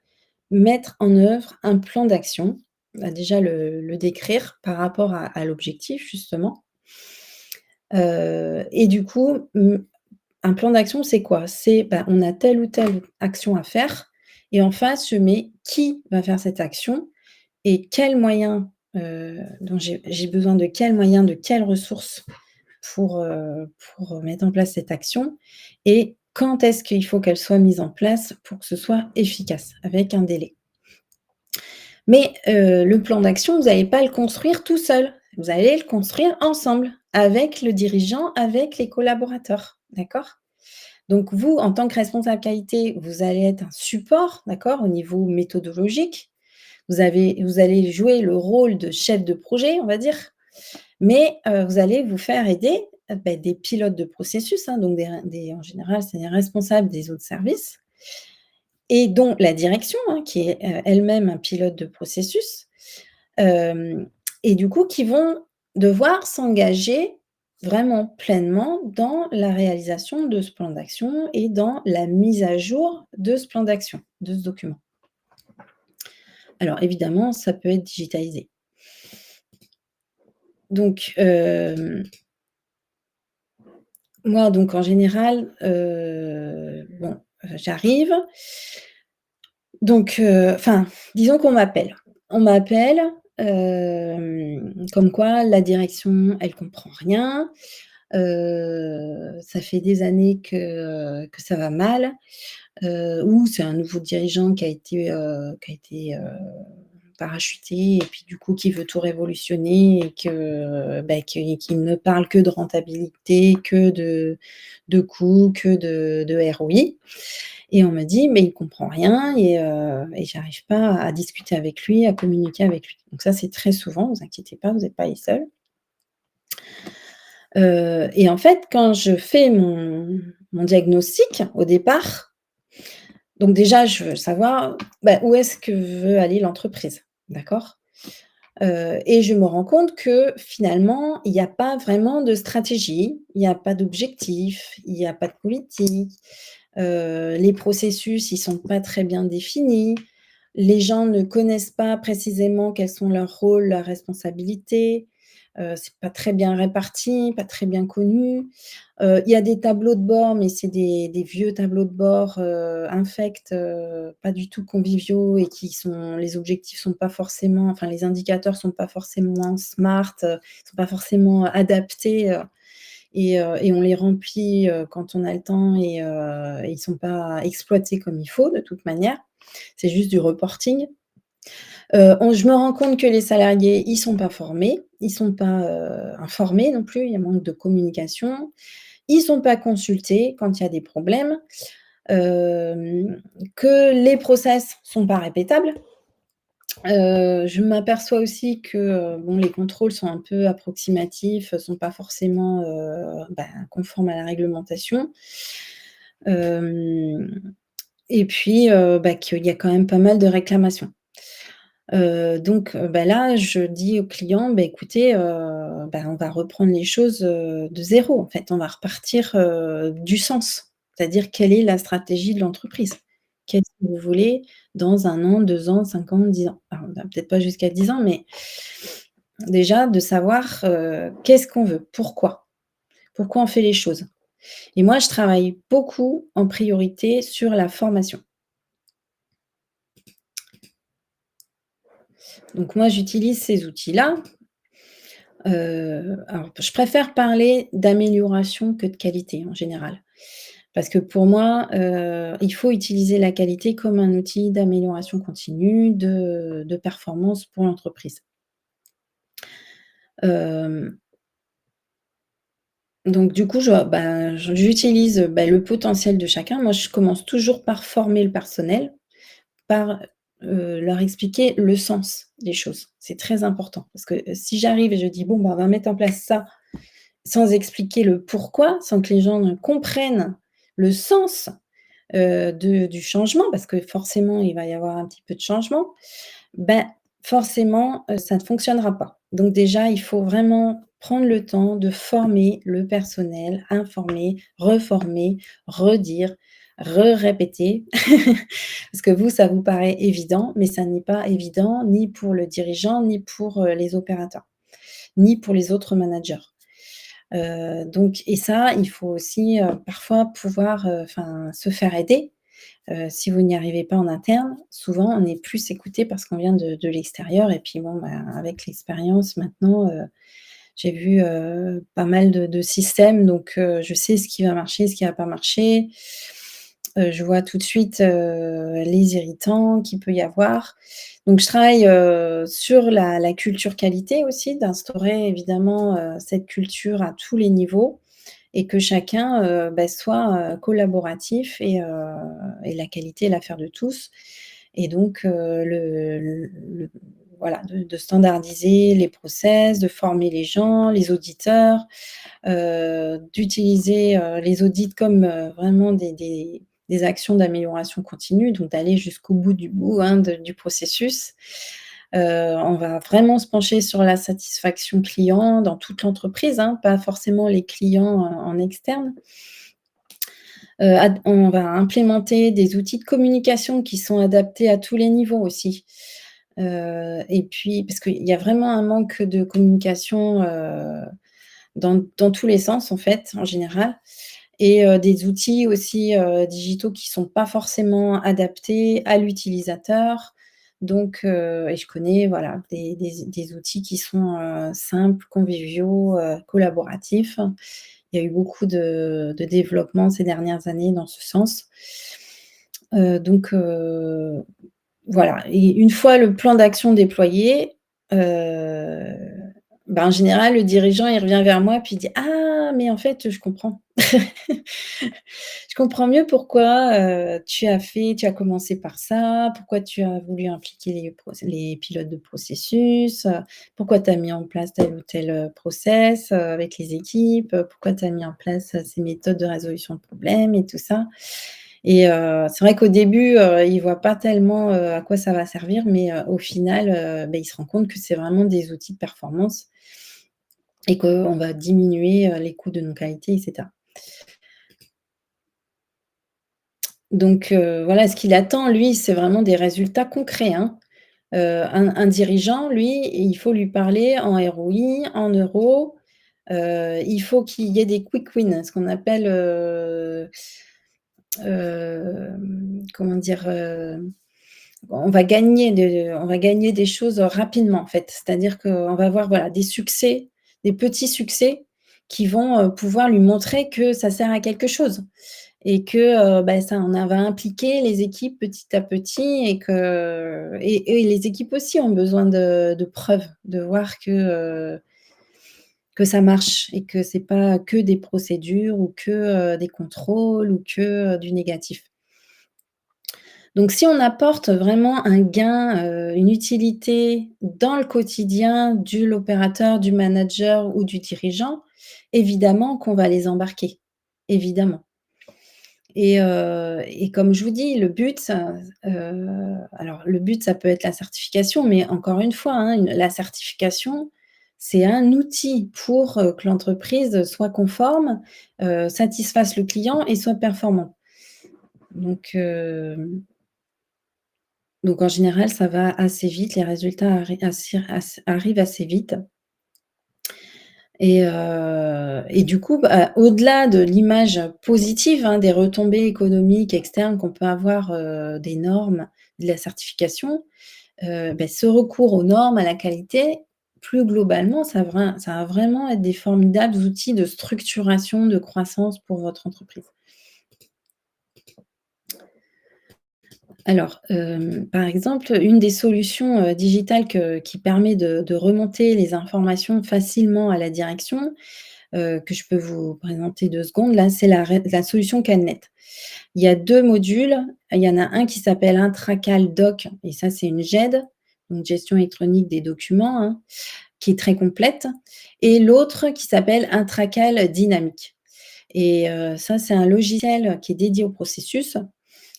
mettre en œuvre un plan d'action. Bah, déjà le décrire par rapport à l'objectif justement, et du coup, un plan d'action, c'est quoi? C'est, bah, on a telle ou telle action à faire et en face, je mets qui va faire cette action et quels moyens, dont j'ai besoin de quels moyens, de quelles ressources pour mettre en place cette action et quand est-ce qu'il faut qu'elle soit mise en place pour que ce soit efficace, avec un délai. Mais le plan d'action, vous n'allez pas le construire tout seul. Vous allez le construire ensemble, avec le dirigeant, avec les collaborateurs, d'accord? Donc vous, en tant que responsable qualité, vous allez être un support, d'accord, au niveau méthodologique. Vous allez jouer le rôle de chef de projet, on va dire, mais vous allez vous faire aider, des pilotes de processus, hein, donc en général, c'est les responsables des autres services et dont la direction, hein, qui est, elle-même un pilote de processus, hem et du coup, qui vont devoir s'engager vraiment pleinement dans la réalisation de ce plan d'action et dans la mise à jour de ce plan d'action, de ce document. Alors évidemment, ça peut être digitalisé. Donc moi donc en général, j'arrive donc enfin, disons qu'on m'appelle. On m'appelle, comme quoi la direction, elle comprend rien, ça fait des années que ça va mal, ou c'est un nouveau dirigeant qui a été parachuté et puis du coup qui veut tout révolutionner et qui ne parle que de rentabilité, que de coûts, que de ROI et on me dit: «Mais il comprend rien et j'arrive pas à discuter avec lui, à communiquer avec lui». Donc ça, c'est très souvent, vous inquiétez pas, vous n'êtes pas les seuls. Et en fait, quand je fais mon diagnostic au départ, donc déjà, je veux savoir, où est-ce que veut aller l'entreprise, d'accord? Et je me rends compte que finalement, il y a pas vraiment de stratégie, il y a pas d'objectif, il y a pas de politique, les processus, ils sont pas très bien définis. Les gens ne connaissent pas précisément quels sont leurs rôles, leurs responsabilités. c'est pas très bien réparti, pas très bien connu. Il y a des tableaux de bord, mais c'est des vieux tableaux de bord, infects, pas du tout conviviaux et qui sont les objectifs sont pas forcément enfin les indicateurs sont pas forcément smart, sont pas forcément adaptés, et on les remplit, quand on a le temps et ils sont pas exploités comme il faut de toute manière. C'est juste du reporting. On Je me rends compte que les salariés, ils sont pas formés, ils sont pas, informés non plus, il y a manque de communication. Ils sont pas consultés quand il y a des problèmes, que les process sont pas répétables. Je m'aperçois aussi que, bon, les contrôles sont un peu approximatifs, sont pas forcément, conformes à la réglementation. Hem et puis, qu'il y a quand même pas mal de réclamations. Là, je dis aux clients: écoutez, on va reprendre les choses, de zéro, en fait. On va repartir, du sens. C'est-à-dire quelle est la stratégie de l'entreprise? Qu'est-ce que vous voulez dans 1 an, 2 ans, 5 ans, 10 ans? Alors, on va peut-être pas jusqu'à 10 ans, mais déjà de savoir, qu'est-ce qu'on veut? Pourquoi? Pourquoi on fait les choses? Et moi, je travaille beaucoup en priorité sur la formation. Donc moi, j'utilise ces outils-là. Alors je préfère parler d'amélioration que de qualité en général. Parce que pour moi, il faut utiliser la qualité comme un outil d'amélioration continue, de performance pour l'entreprise. Hem, donc du coup, j'utilise, le potentiel de chacun. Moi, je commence toujours par former le personnel, par, leur expliquer le sens des choses. C'est très important parce que, si j'arrive et je dis: «Bon, on va mettre en place ça», sans expliquer le pourquoi, sans que les gens ne comprennent le sens, du changement, parce que forcément il va y avoir un petit peu de changement, ben, forcément, ça ne fonctionnera pas. Donc déjà, il faut vraiment prendre le temps de former le personnel, informer, reformer, redire, répéter. Parce que vous, ça vous paraît évident, mais ça n'est pas évident ni pour le dirigeant, ni pour, les opérateurs, ni pour les autres managers. Et ça, il faut aussi, parfois pouvoir, se faire aider. Si vous n'y arrivez pas en interne, souvent on est plus écouté parce qu'on vient de l'extérieur et puis bon, avec l'expérience maintenant, j'ai vu, pas mal de systèmes donc je sais ce qui va marcher, ce qui va pas marcher. Je vois tout de suite, les irritants qu'il peut y avoir. Donc je travaille, sur la culture qualité aussi, d'instaurer évidemment, cette culture à tous les niveaux et que chacun, soit, collaboratif et la qualité est l'affaire de tous et donc le voilà, de standardiser les process, de former les gens, les auditeurs, d'utiliser, les audits comme, vraiment des actions d'amélioration continue, donc d'aller jusqu'au bout du bout, hein, du processus. On va vraiment se pencher sur la satisfaction client dans toute l'entreprise, hein, pas forcément les clients, en externe. On va implémenter des outils de communication qui sont adaptés à tous les niveaux aussi. Et puis parce qu'il y a vraiment un manque de communication, dans tous les sens en fait, en général et des outils aussi, digitaux qui sont pas forcément adaptés à l'utilisateur. Et je connais voilà des outils qui sont, simples, conviviaux, collaboratifs. Il y a eu beaucoup de développement ces dernières années dans ce sens. Heu, donc heu, voilà et une fois le plan d'action déployé, heu, en général, le dirigeant, il revient vers moi puis il dit: «Ah mais en fait, je comprends. Je comprends mieux pourquoi, tu as commencé par ça, pourquoi tu as voulu impliquer les pilotes de processus, pourquoi tu as mis en place tel ou tel, process, avec les équipes, pourquoi tu as mis en place, ces méthodes de résolution de problèmes et tout ça et c'est vrai qu'au début, il voit pas tellement, à quoi ça va servir mais au final, il se rend compte que c'est vraiment des outils de performance et qu'on va diminuer, les coûts de non-qualité et cetera. Donc voilà, ce qu'il attend lui, c'est vraiment des résultats concrets, hein. Un dirigeant, lui, il faut lui parler en ROI, en euros, il faut qu'il y ait des quick wins, ce qu'on appelle, comment dire? On va gagner des choses rapidement, en fait. C'est-à-dire qu'on va avoir, voilà, des succès, des petits succès qui vont, pouvoir lui montrer que ça sert à quelque chose et que, bah, ça en a va impliquer les équipes petit à petit et et les équipes aussi ont besoin de preuves, de voir que ça marche et que c'est pas que des procédures ou que, des contrôles ou que, du négatif. Donc si on apporte vraiment un gain, une utilité dans le quotidien de l'opérateur, du manager ou du dirigeant, évidemment qu'on va les embarquer, évidemment. Et comme je vous dis, le but, alors le but, ça peut être la certification, mais encore une fois, hein, la certification, c'est un outil pour, que l'entreprise soit conforme, satisfasse le client et soit performant. Donc, donc en général, ça va assez vite, les résultats arrivent assez vite et du coup, bah, au-delà de l'image positive, hein, des retombées économiques externes qu'on peut avoir, des normes, de la certification, ce recours aux normes, à la qualité, plus globalement, ça va vraiment être des formidables outils de structuration, de croissance pour votre entreprise. Alors, par exemple, une des solutions, digitales qui permet de remonter les informations facilement à la direction, que je peux vous présenter 2 secondes là, c'est la solution Calnet. Il y a 2 modules, il y en a un qui s'appelle Intracal Doc et ça c'est une GED, donc gestion électronique des documents, hein, qui est très complète et l'autre qui s'appelle Intracal Dynamique et ça c'est un logiciel qui est dédié au processus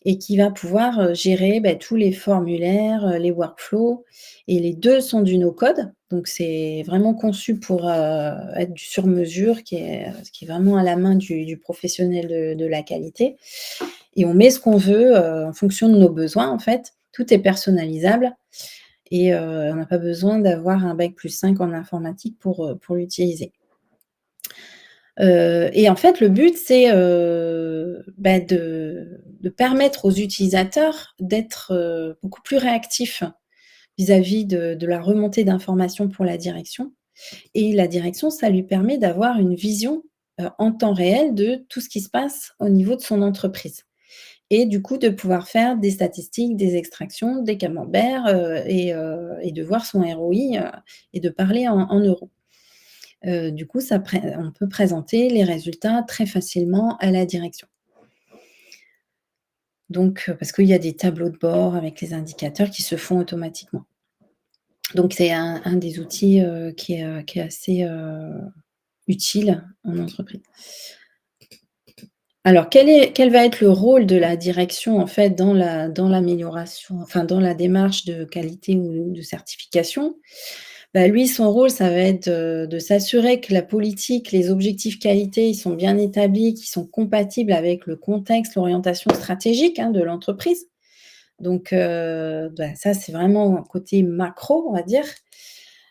et qui va pouvoir, gérer, tous les formulaires, les workflows et les 2 sont du no code. Donc c'est vraiment conçu pour, être du sur mesure qui est vraiment à la main du professionnel de la qualité et on met ce qu'on veut, en fonction de nos besoins, en fait. Tout est personnalisable et on n'a pas besoin d'avoir un bac+5 en informatique pour l'utiliser. Et en fait, le but, c'est, de permettre aux utilisateurs d'être, beaucoup plus réactifs vis-à-vis de la remontée d'informations pour la direction et la direction, ça lui permet d'avoir une vision, en temps réel de tout ce qui se passe au niveau de son entreprise et du coup, de pouvoir faire des statistiques, des extractions, des camemberts, et de voir son ROI, et de parler en euros. Du coup, on peut présenter les résultats très facilement à la direction. Donc, parce qu'il y a des tableaux de bord avec les indicateurs qui se font automatiquement. Donc c'est un des outils, qui est assez, utile en entreprise. Alors quel va être le rôle de la direction en fait dans l'amélioration, enfin dans la démarche de qualité ou de certification? Bah, lui, son rôle, ça va être de s'assurer que la politique, les objectifs qualité, ils sont bien établis, qu'ils sont compatibles avec le contexte, l'orientation stratégique, hein, de l'entreprise. Donc, ça, c'est vraiment un côté macro, on va dire.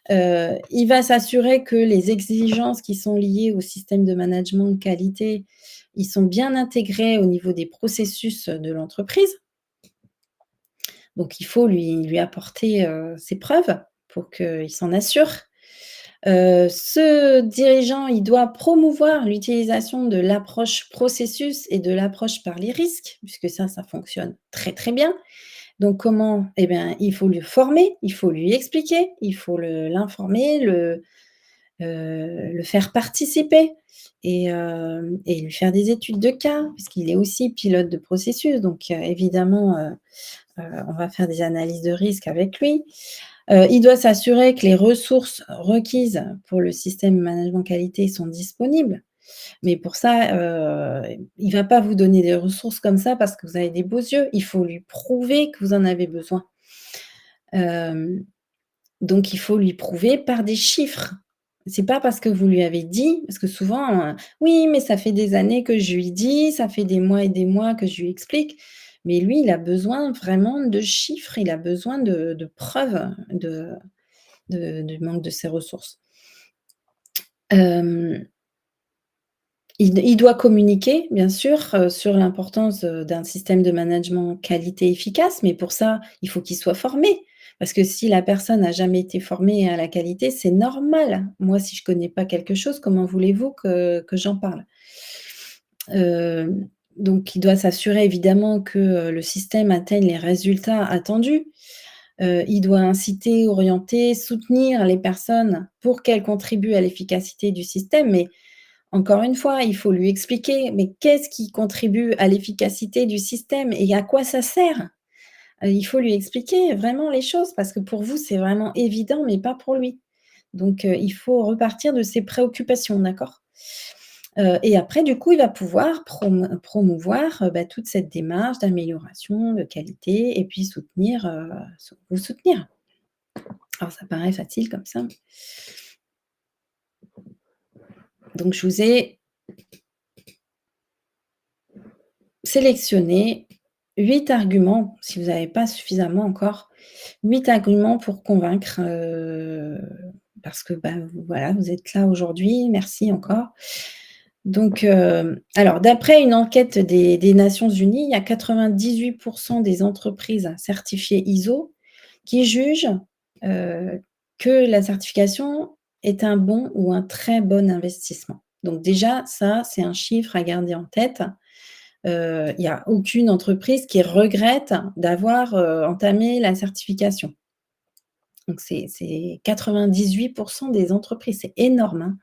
Il va s'assurer que les exigences qui sont liées au système de management de qualité, ils sont bien intégrés au niveau des processus de l'entreprise. Donc il faut lui apporter, ses preuves pour qu'il s'en assure. Ce dirigeant, il doit promouvoir l'utilisation de l'approche processus et de l'approche par les risques, puisque ça fonctionne très, très bien. Donc comment? Eh bien, il faut le former, il faut lui expliquer, il faut l'informer, le faire participer et lui faire des études de cas, puisqu'il est aussi pilote de processus. Donc évidemment, on va faire des analyses de risque avec lui. Il doit s'assurer que les ressources requises pour le système management qualité sont disponibles. Mais pour ça, il ne va pas vous donner des ressources comme ça parce que vous avez des beaux yeux. Il faut lui prouver que vous en avez besoin. Hem, donc il faut lui prouver par des chiffres. C'est pas parce que vous lui avez dit parce que souvent, «Oui, mais ça fait des années que je lui dis, ça fait des mois et des mois que je lui explique». Mais lui, il a besoin vraiment de chiffres, il a besoin de preuves du manque de ses ressources. Hem, il doit communiquer, bien sûr, sur l'importance, d'un système de management qualité efficace, mais pour ça, il faut qu'il soit formé. Parce que si la personne n'a jamais été formée à la qualité, c'est normal. Moi, si je connais pas quelque chose, comment voulez-vous que j'en parle? Donc il doit s'assurer évidemment que, le système atteigne les résultats attendus. Il doit inciter, orienter, soutenir les personnes pour qu'elles contribuent à l'efficacité du système. Mais encore une fois, il faut lui expliquer, mais qu'est-ce qui contribue à l'efficacité du système et à quoi ça sert? Il faut lui expliquer vraiment les choses parce que pour vous, c'est vraiment évident, mais pas pour lui. Donc, il faut repartir de ses préoccupations, d'accord? Et après, du coup, il va pouvoir promouvoir, toute cette démarche d'amélioration, de qualité et puis vous soutenir. Alors ça paraît facile comme ça. Donc je vous ai sélectionné 8 arguments, si vous n'avez pas suffisamment encore, 8 arguments pour convaincre, parce que, voilà, vous êtes là aujourd'hui, merci encore. Donc, alors d'après une enquête des Nations unies, il y a 98 des entreprises certifiées ISO qui jugent, que la certification est un bon ou un très bon investissement. Donc déjà, ça, c'est un chiffre à garder en tête. Il y a aucune entreprise qui regrette d'avoir, entamé la certification. Donc c'est 98 des entreprises, c'est énorme, hein.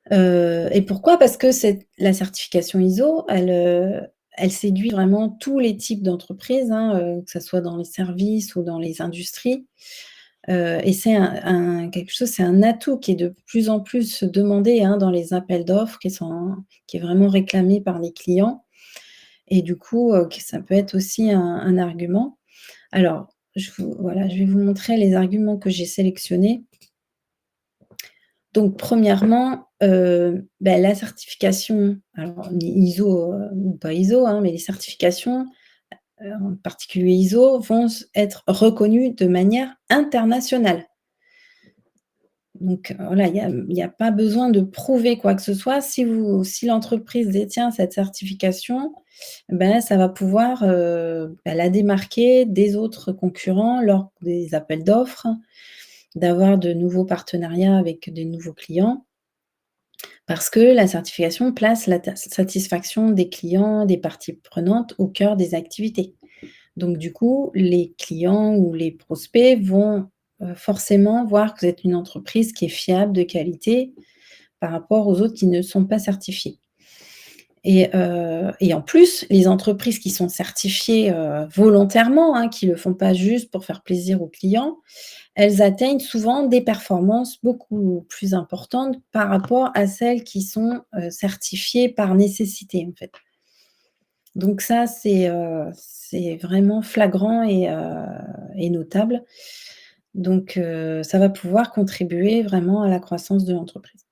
Et pourquoi? Parce que la certification ISO, elle séduit vraiment tous les types d'entreprises, hein, que ça soit dans les services ou dans les industries. Et c'est quelque chose, c'est un atout qui est de plus en plus demandé, hein, dans les appels d'offres qui est vraiment réclamé par les clients et du coup, que ça peut être aussi un argument. Alors, voilà, je vais vous montrer les arguments que j'ai sélectionnés. Donc premièrement, la certification, alors ni ISO, ou pas ISO, hein, mais les certifications, en particulier ISO, vont être reconnues de manière internationale. Donc voilà, il y a pas besoin de prouver quoi que ce soit. Si l'entreprise détient cette certification, ça va pouvoir, la démarquer des autres concurrents lors des appels d'offres, d'avoir de nouveaux partenariats avec des nouveaux clients. Parce que la certification place la satisfaction des clients, des parties prenantes au cœur des activités. Donc du coup, les clients ou les prospects vont, forcément voir que vous êtes une entreprise qui est fiable, de qualité, par rapport aux autres qui ne sont pas certifiés. Et en plus, les entreprises qui sont certifiées, volontairement, hein, qui ne le font pas juste pour faire plaisir aux clients, elles atteignent souvent des performances beaucoup plus importantes par rapport à celles qui sont, certifiées par nécessité, en fait. Donc ça, c'est vraiment flagrant et notable. Donc ça va pouvoir contribuer vraiment à la croissance de l'entreprise.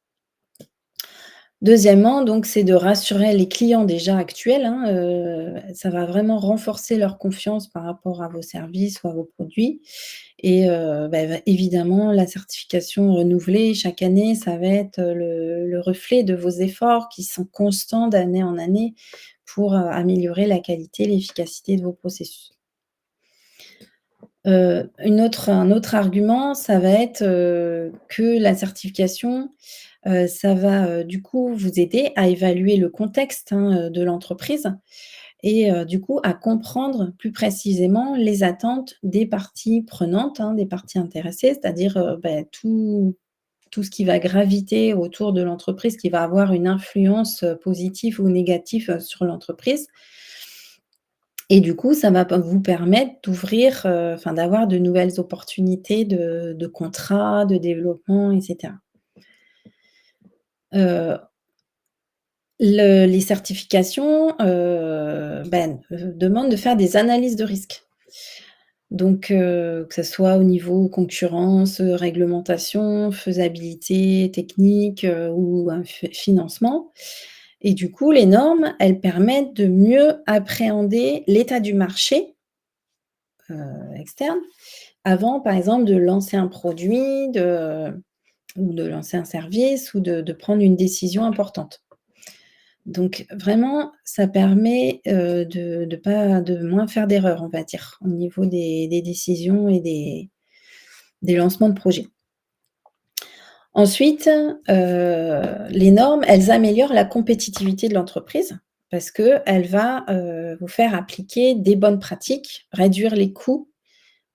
Deuxièmement, donc, c'est de rassurer les clients déjà actuels, hein, ça va vraiment renforcer leur confiance par rapport à vos services ou à vos produits et évidemment, la certification renouvelée chaque année, ça va être, le reflet de vos efforts qui sont constants d'année en année pour, améliorer la qualité, l'efficacité de vos processus. Un autre argument, ça va être, que la certification, ça va, du coup, vous aider à évaluer le contexte, hein, de l'entreprise et du coup, à comprendre plus précisément les attentes des parties prenantes, hein, des parties intéressées, c'est-à-dire, tout ce qui va graviter autour de l'entreprise, qui va avoir une influence, positive ou négative, sur l'entreprise et du coup, ça va vous permettre d'ouvrir, d'avoir de nouvelles opportunités de contrats, de développement et cetera. Heu, les certifications, demandent de faire des analyses de risques. Donc, que ça soit au niveau concurrence, réglementation, faisabilité technique, ou un financement et du coup, les normes, elles permettent de mieux appréhender l'état du marché, externe, avant, par exemple, de lancer un produit, ou de lancer un service ou de prendre une décision importante. Donc vraiment, ça permet, de moins faire d'erreurs, on va dire, au niveau des décisions et des lancements de projets. Ensuite, les normes, elles améliorent la compétitivité de l'entreprise parce qu'elle va, vous faire appliquer des bonnes pratiques, réduire les coûts,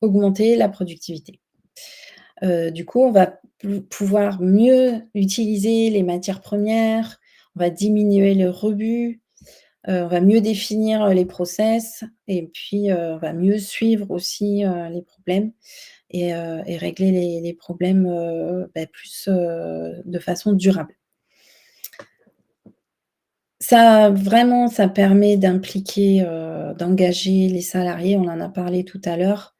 augmenter la productivité. Du coup, on va pouvoir mieux utiliser les matières premières, on va diminuer le rebut, on va mieux définir, les process et puis, on va mieux suivre aussi, les problèmes et régler les problèmes, plus, de façon durable. Ça vraiment, ça permet d'impliquer, d'engager les salariés, on en a parlé tout à l'heure.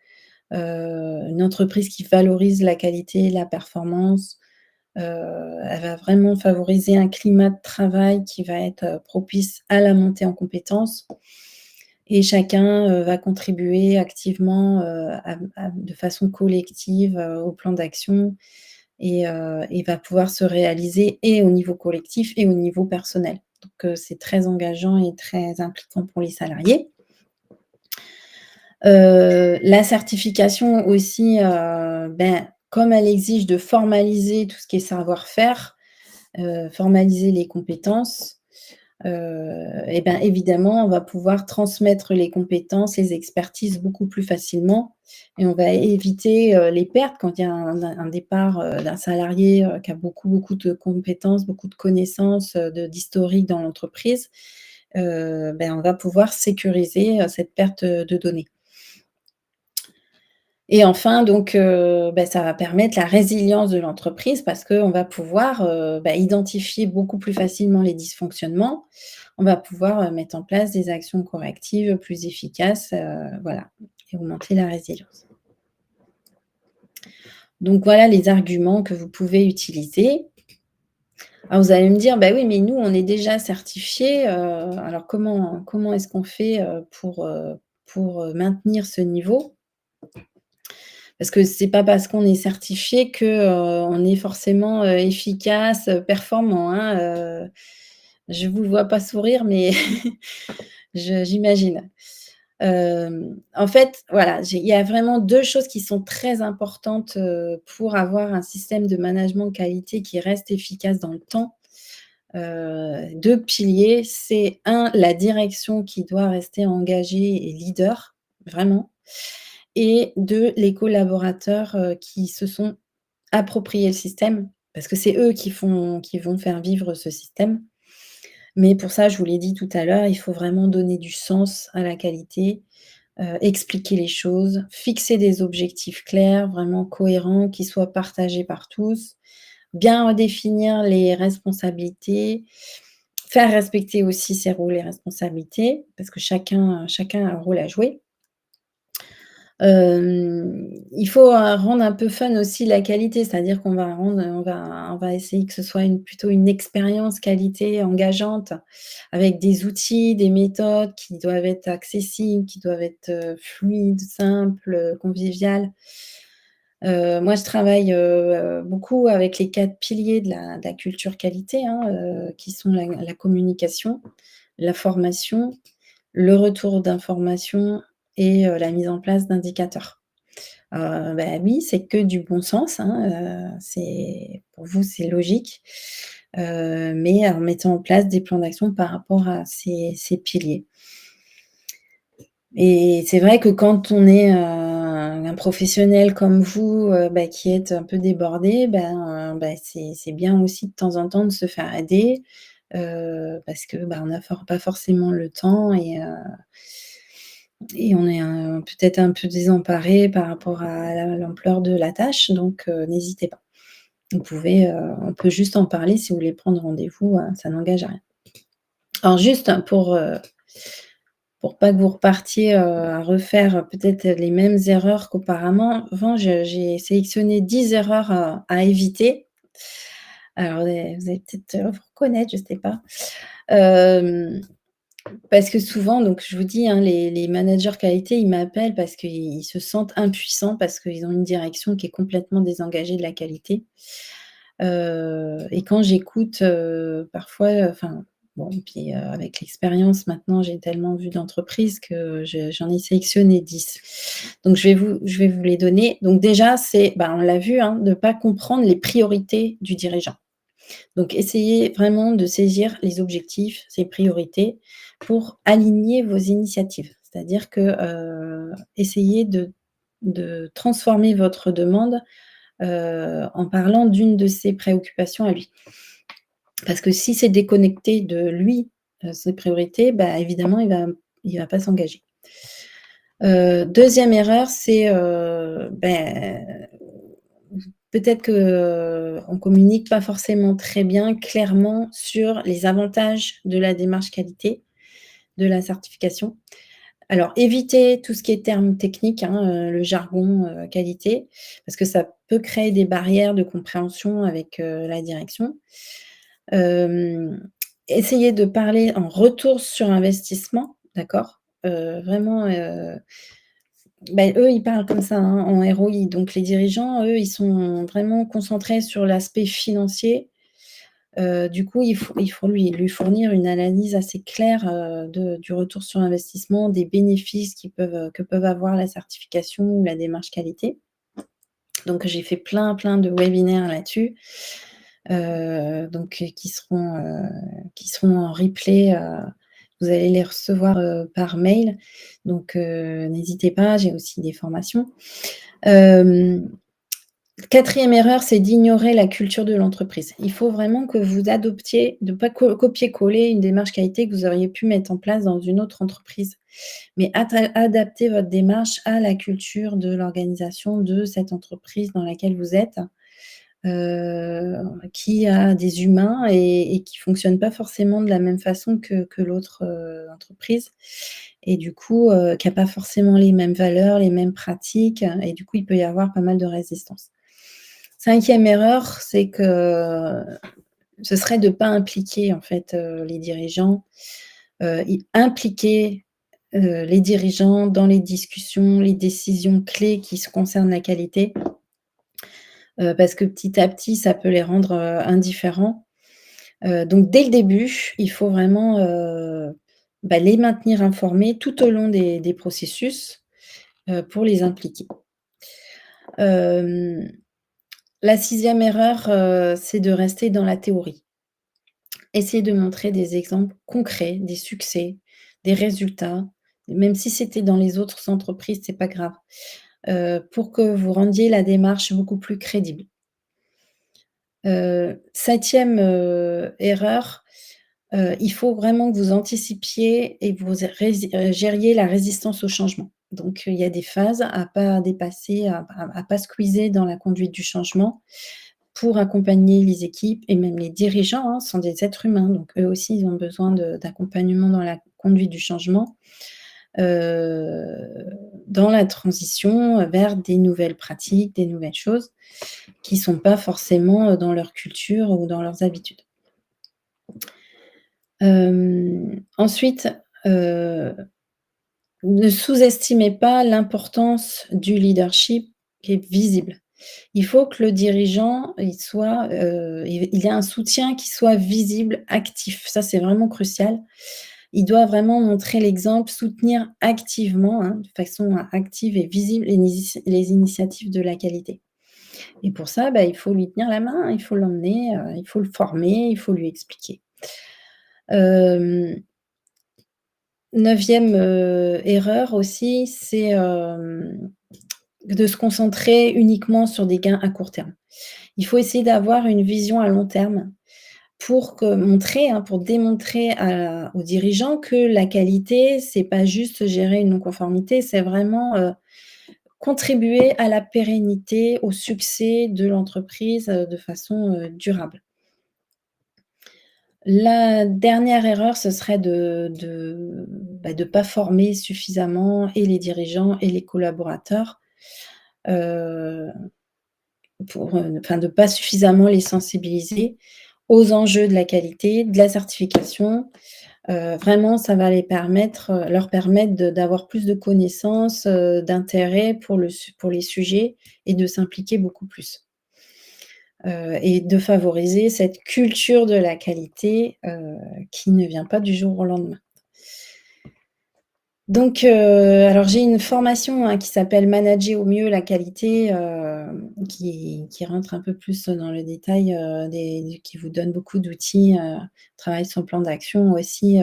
Une entreprise qui valorise la qualité, la performance, elle va vraiment favoriser un climat de travail qui va être, propice à la montée en compétences et chacun, va contribuer activement, de façon collective, au plan d'action et va pouvoir se réaliser et au niveau collectif et au niveau personnel. Donc c'est très engageant et très impliquant pour les salariés. La certification aussi, comme elle exige de formaliser tout ce qui est savoir-faire, formaliser les compétences, et ben, évidemment, on va pouvoir transmettre les compétences, les expertises beaucoup plus facilement et on va éviter, les pertes quand il y a un départ, d'un salarié, qui a beaucoup, beaucoup de compétences, beaucoup de connaissances, d'historique dans l'entreprise. On va pouvoir sécuriser, cette perte, de données. Et enfin donc, ça va permettre la résilience de l'entreprise parce qu'on va pouvoir, identifier beaucoup plus facilement les dysfonctionnements. On va pouvoir, mettre en place des actions correctives plus efficaces, voilà et augmenter la résilience. Donc voilà les arguments que vous pouvez utiliser. Alors vous allez me dire: «Bah oui, mais nous on est déjà certifiés, alors comment est-ce qu'on fait, pour, maintenir ce niveau?» Parce que c'est pas parce qu'on est certifié que, on est forcément, efficace, performant, hein, je vous vois pas sourire, mais j'imagine. En fait, voilà, il y a vraiment 2 choses qui sont très importantes, pour avoir un système de management de qualité qui reste efficace dans le temps. 2 piliers, c'est un, la direction qui doit rester engagée et leader, vraiment et 2, les collaborateurs, qui se sont appropriés le système, parce que c'est eux qui vont faire vivre ce système. Mais pour ça, je vous l'ai dit tout à l'heure, il faut vraiment donner du sens à la qualité, expliquer les choses, fixer des objectifs clairs, vraiment cohérents, qui soient partagés par tous, bien redéfinir les responsabilités, faire respecter aussi ses rôles et responsabilités, parce que chacun a un rôle à jouer. Il faut, rendre un peu fun aussi la qualité, c'est-à-dire qu'on va rendre, on va essayer que ce soit plutôt une expérience qualité engageante, avec des outils, des méthodes qui doivent être accessibles, qui doivent être, fluides, simples, conviviales. Moi je travaille, beaucoup avec les 4 piliers de la culture qualité, hein, qui sont la communication, la formation, le retour d'informations et la mise en place d'indicateurs. Oui, c'est que du bon sens, hein, c'est pour vous, c'est logique, mais en mettant en place des plans d'action par rapport à ces piliers. Et c'est vrai que quand on est, un professionnel comme vous, qui êtes un peu débordé, c'est bien aussi de temps en temps de se faire aider, parce que, on n'a pas forcément le temps et on est peut-être un peu désemparé par rapport à l'ampleur de la tâche, donc n'hésitez pas. Vous pouvez, on peut juste en parler si vous voulez prendre rendez-vous, ça n'engage à rien. Alors juste pour pas que vous repartiez, à refaire peut-être les mêmes erreurs qu'auparavant, avant j'ai sélectionné 10 erreurs, à éviter. Alors vous allez peut-être, vous reconnaître, je sais pas. Hem, Parce que souvent, donc je vous dis, hein, les managers qualité, ils m'appellent parce qu'ils se sentent impuissants, parce qu'ils ont une direction qui est complètement désengagée de la qualité. Et quand j'écoute, parfois, enfin, bon, puis, avec l'expérience maintenant, j'ai tellement vu d'entreprises que j'en ai sélectionné 10. Donc je vais vous les donner. Donc déjà, c'est, bah, on l'a vu, hein, de ne pas comprendre les priorités du dirigeant. Donc essayez vraiment de saisir les objectifs, ses priorités pour aligner vos initiatives. C'est-à-dire que, essayez de transformer votre demande, en parlant d'une de ses préoccupations à lui. Parce que si c'est déconnecté de lui, ses priorités, bah, évidemment il va pas s'engager. 2e erreur, c'est, peut-être qu'on communique pas forcément très bien, clairement sur les avantages de la démarche qualité, de la certification. Alors évitez tout ce qui est termes techniques, hein, le jargon, qualité, parce que ça peut créer des barrières de compréhension avec, la direction. Hem, Essayez de parler en retour sur investissement, d'accord? Vraiment, eux, ils parlent comme ça, hein, en ROI. Donc les dirigeants, eux, ils sont vraiment concentrés sur l'aspect financier. Du coup, il faut lui fournir une analyse assez claire, du retour sur investissement, des bénéfices que peuvent avoir la certification ou la démarche qualité. Donc j'ai fait plein, plein de webinaires là-dessus, donc qui seront en replay, vous allez les recevoir, par mail. Donc n'hésitez pas, j'ai aussi des formations. Hem 4e erreur, c'est d'ignorer la culture de l'entreprise. Il faut vraiment que vous adoptiez, de pas copier-coller une démarche qualité que vous auriez pu mettre en place dans une autre entreprise, mais adapter votre démarche à la culture de l'organisation de cette entreprise dans laquelle vous êtes, heu, qui a des humains et qui fonctionne pas forcément de la même façon que l'autre, entreprise, et du coup, qui a pas forcément les mêmes valeurs, les mêmes pratiques, et du coup, il peut y avoir pas mal de résistance. 5e erreur, c'est que ce serait de pas impliquer en fait, les dirigeants, impliquer, les dirigeants dans les discussions, les décisions clés qui se concernent la qualité, parce que petit à petit, ça peut les rendre, indifférents. Donc dès le début, il faut vraiment, les maintenir informés tout au long des processus, pour les impliquer. Hem, la 6e erreur, c'est de rester dans la théorie. Essayez de montrer des exemples concrets, des succès, des résultats, même si c'était dans les autres entreprises, c'est pas grave, pour que vous rendiez la démarche beaucoup plus crédible. 7e, erreur, il faut vraiment que vous anticipiez et que vous gériez la résistance au changement. Donc, il y a des phases à pas dépasser, à pas squeezer dans la conduite du changement, pour accompagner les équipes et même les dirigeants, hein, sont des êtres humains, donc eux aussi, ils ont besoin d'accompagnement dans la conduite du changement, dans la transition vers des nouvelles pratiques, des nouvelles choses qui sont pas forcément, dans leur culture ou dans leurs habitudes. Ensuite, heu, ne sous-estimez pas l'importance du leadership qui est visible. Il faut que le dirigeant, il ait un soutien qui soit visible, actif. Ça, c'est vraiment crucial. Il doit vraiment montrer l'exemple, soutenir activement, hein, de façon active et visible les initiatives de la qualité. Et pour ça, il faut lui tenir la main, il faut l'emmener, il faut le former, il faut lui expliquer. Hem, 9e, erreur aussi, c'est, de se concentrer uniquement sur des gains à court terme. Il faut essayer d'avoir une vision à long terme pour démontrer aux dirigeants que la qualité, c'est pas juste gérer une non-conformité, c'est vraiment, contribuer à la pérennité, au succès de l'entreprise, de façon, durable. La dernière erreur, ce serait de pas former suffisamment et les dirigeants et les collaborateurs. Heu enfin, de pas suffisamment les sensibiliser aux enjeux de la qualité, de la certification. Vraiment, ça va leur permettre d'avoir plus de connaissances, d'intérêt pour les sujets et de s'impliquer beaucoup plus. Et de favoriser cette culture de la qualité, qui ne vient pas du jour au lendemain. Donc, alors j'ai une formation, hein, qui s'appelle «Manager au mieux la qualité», qui rentre un peu plus dans le détail, qui vous donne beaucoup d'outils, travail sur le plan d'action aussi,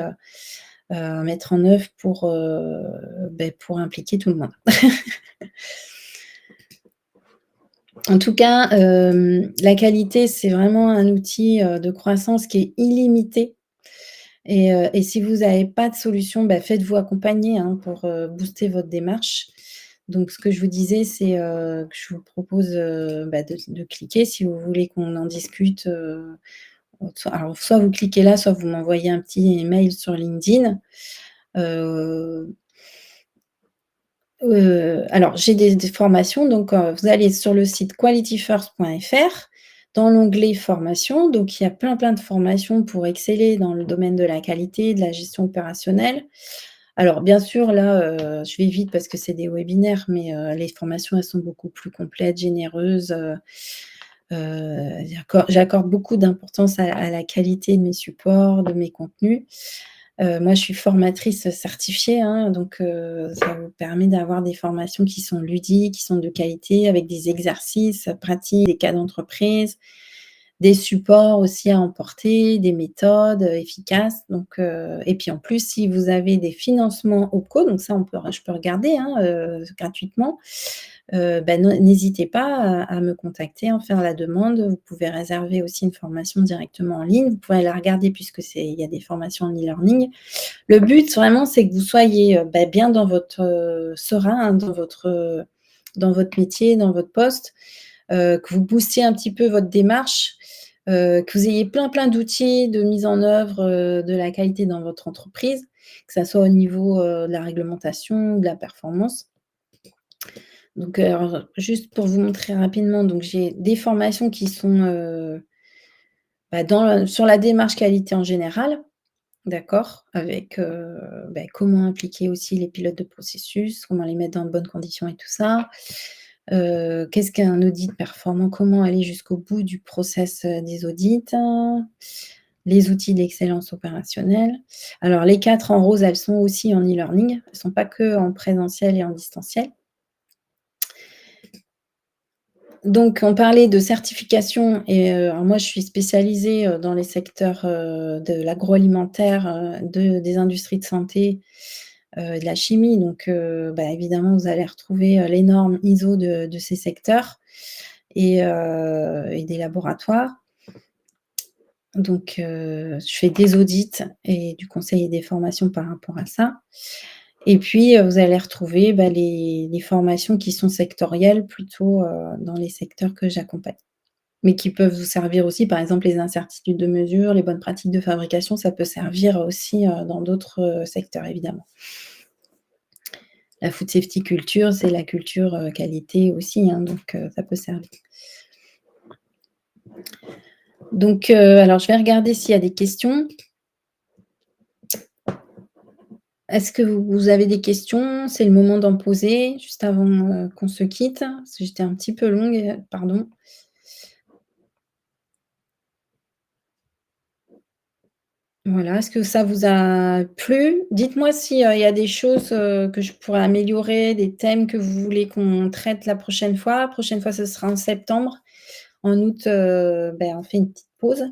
à mettre en œuvre pour impliquer tout le monde. En tout cas, la qualité, c'est vraiment un outil, de croissance qui est illimité et si vous n'avez pas de solution, faites-vous accompagner, hein, pour, booster votre démarche. Donc ce que je vous disais, c'est, que je vous propose, de cliquer si vous voulez qu'on en discute, soit vous cliquez là, soit vous m'envoyez un petit mail sur LinkedIn. Heu alors j'ai des formations, donc vous allez sur le site qualityfirst.fr, dans l'onglet formations, donc il y a plein de formations pour exceller dans le domaine de la qualité, de la gestion opérationnelle. Alors bien sûr là, je vais vite parce que c'est des webinaires, mais les formations, elles sont beaucoup plus complètes, généreuses, j'accorde beaucoup d'importance à la qualité de mes supports, de mes contenus. Moi, je suis formatrice certifiée, hein, donc ça vous permet d'avoir des formations qui sont ludiques, qui sont de qualité, avec des exercices pratiques, des cas d'entreprise, des supports aussi à emporter, des méthodes, efficaces. Donc et puis en plus, si vous avez des financements OPCO, donc ça je peux regarder, hein, gratuitement, n'hésitez pas à me contacter, en faire la demande. Vous pouvez réserver aussi une formation directement en ligne. Vous pouvez la regarder puisque il y a des formations en e-learning. Le but vraiment, c'est que vous soyez, bien dans votre, serein, hein, dans votre métier, dans votre poste, que vous boostiez un petit peu votre démarche, que vous ayez plein d'outils de mise en œuvre, de la qualité dans votre entreprise, que ça soit au niveau, de la réglementation, de la performance. Donc, alors juste pour vous montrer rapidement, donc j'ai des formations qui sont, sur la démarche qualité en général, d'accord? Avec, comment impliquer aussi les pilotes de processus, comment les mettre dans de bonnes conditions et tout ça. Qu'est-ce qu'un audit performant? Comment aller jusqu'au bout du process, des audits? Les outils d'excellence opérationnelle. Alors les 4 en rose, elles sont aussi en e-learning. Elles ne sont pas que en présentiel et en distanciel. Donc on parlait de certification et alors moi je suis spécialisée, dans les secteurs, de l'agroalimentaire, des industries de santé, de la chimie. Donc évidemment vous allez retrouver, les normes ISO de ces secteurs et des laboratoires. Donc je fais des audits et du conseil et des formations par rapport à ça. Et puis, vous allez retrouver, les formations qui sont sectorielles plutôt, dans les secteurs que j'accompagne. Mais qui peuvent vous servir aussi, par exemple, les incertitudes de mesure, les bonnes pratiques de fabrication, ça peut servir aussi, dans d'autres, secteurs évidemment. La food safety culture, c'est la culture, qualité aussi, hein, donc ça peut servir. Donc alors je vais regarder s'il y a des questions. Est-ce que vous avez des questions? C'est le moment d'en poser, juste avant, qu'on se quitte, parce que j'étais un petit peu longue, pardon. Voilà, est-ce que ça vous a plu? Dites-moi si, il y a des choses, que je pourrais améliorer, des thèmes que vous voulez qu'on traite la prochaine fois. La prochaine fois, ce sera en septembre. En août, on fait une petite pause.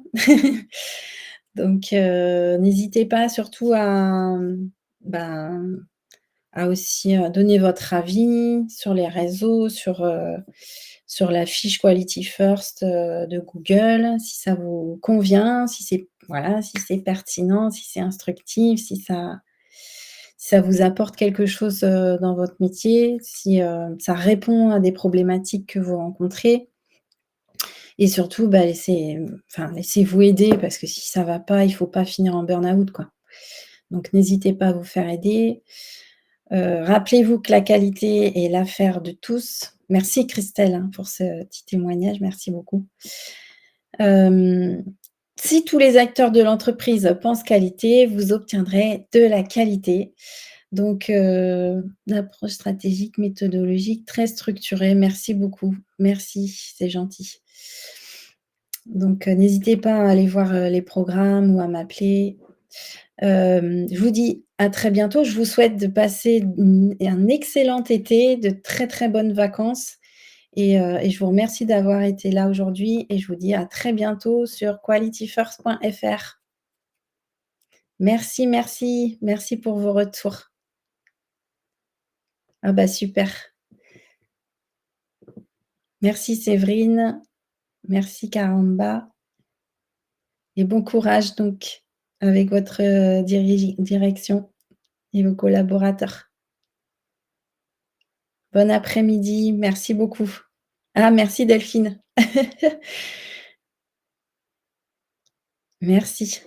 Donc n'hésitez pas surtout ben, à aussi, donner votre avis sur les réseaux, sur la fiche Quality First, de Google, si ça vous convient, si c'est pertinent, si c'est instructif, si ça vous apporte quelque chose, dans votre métier, si, ça répond à des problématiques que vous rencontrez et surtout, laissez-vous aider parce que si ça va pas, il faut pas finir en burn-out, quoi. Donc n'hésitez pas à vous faire aider. Rappelez-vous que la qualité est l'affaire de tous Merci Christelle, hein, pour ce petit témoignage, merci beaucoup. Hem, si tous les acteurs de l'entreprise pensent qualité, vous obtiendrez de la qualité. Donc, l'approche stratégique, méthodologique, très structurée. Merci beaucoup. Merci, c'est gentil. Donc, n'hésitez pas à aller voir, les programmes ou à m'appeler. Je vous dis à très bientôt. Je vous souhaite de passer un excellent été, de très, très bonnes vacances et je vous remercie d'avoir été là aujourd'hui et je vous dis à très bientôt sur qualityfirst.fr. Merci, merci, merci pour vos retours. Ah bah, super. Merci Séverine, merci Caramba et bon courage donc avec votre, direction et vos collaborateurs. Bon après-midi, merci beaucoup. Ah merci Delphine. Merci.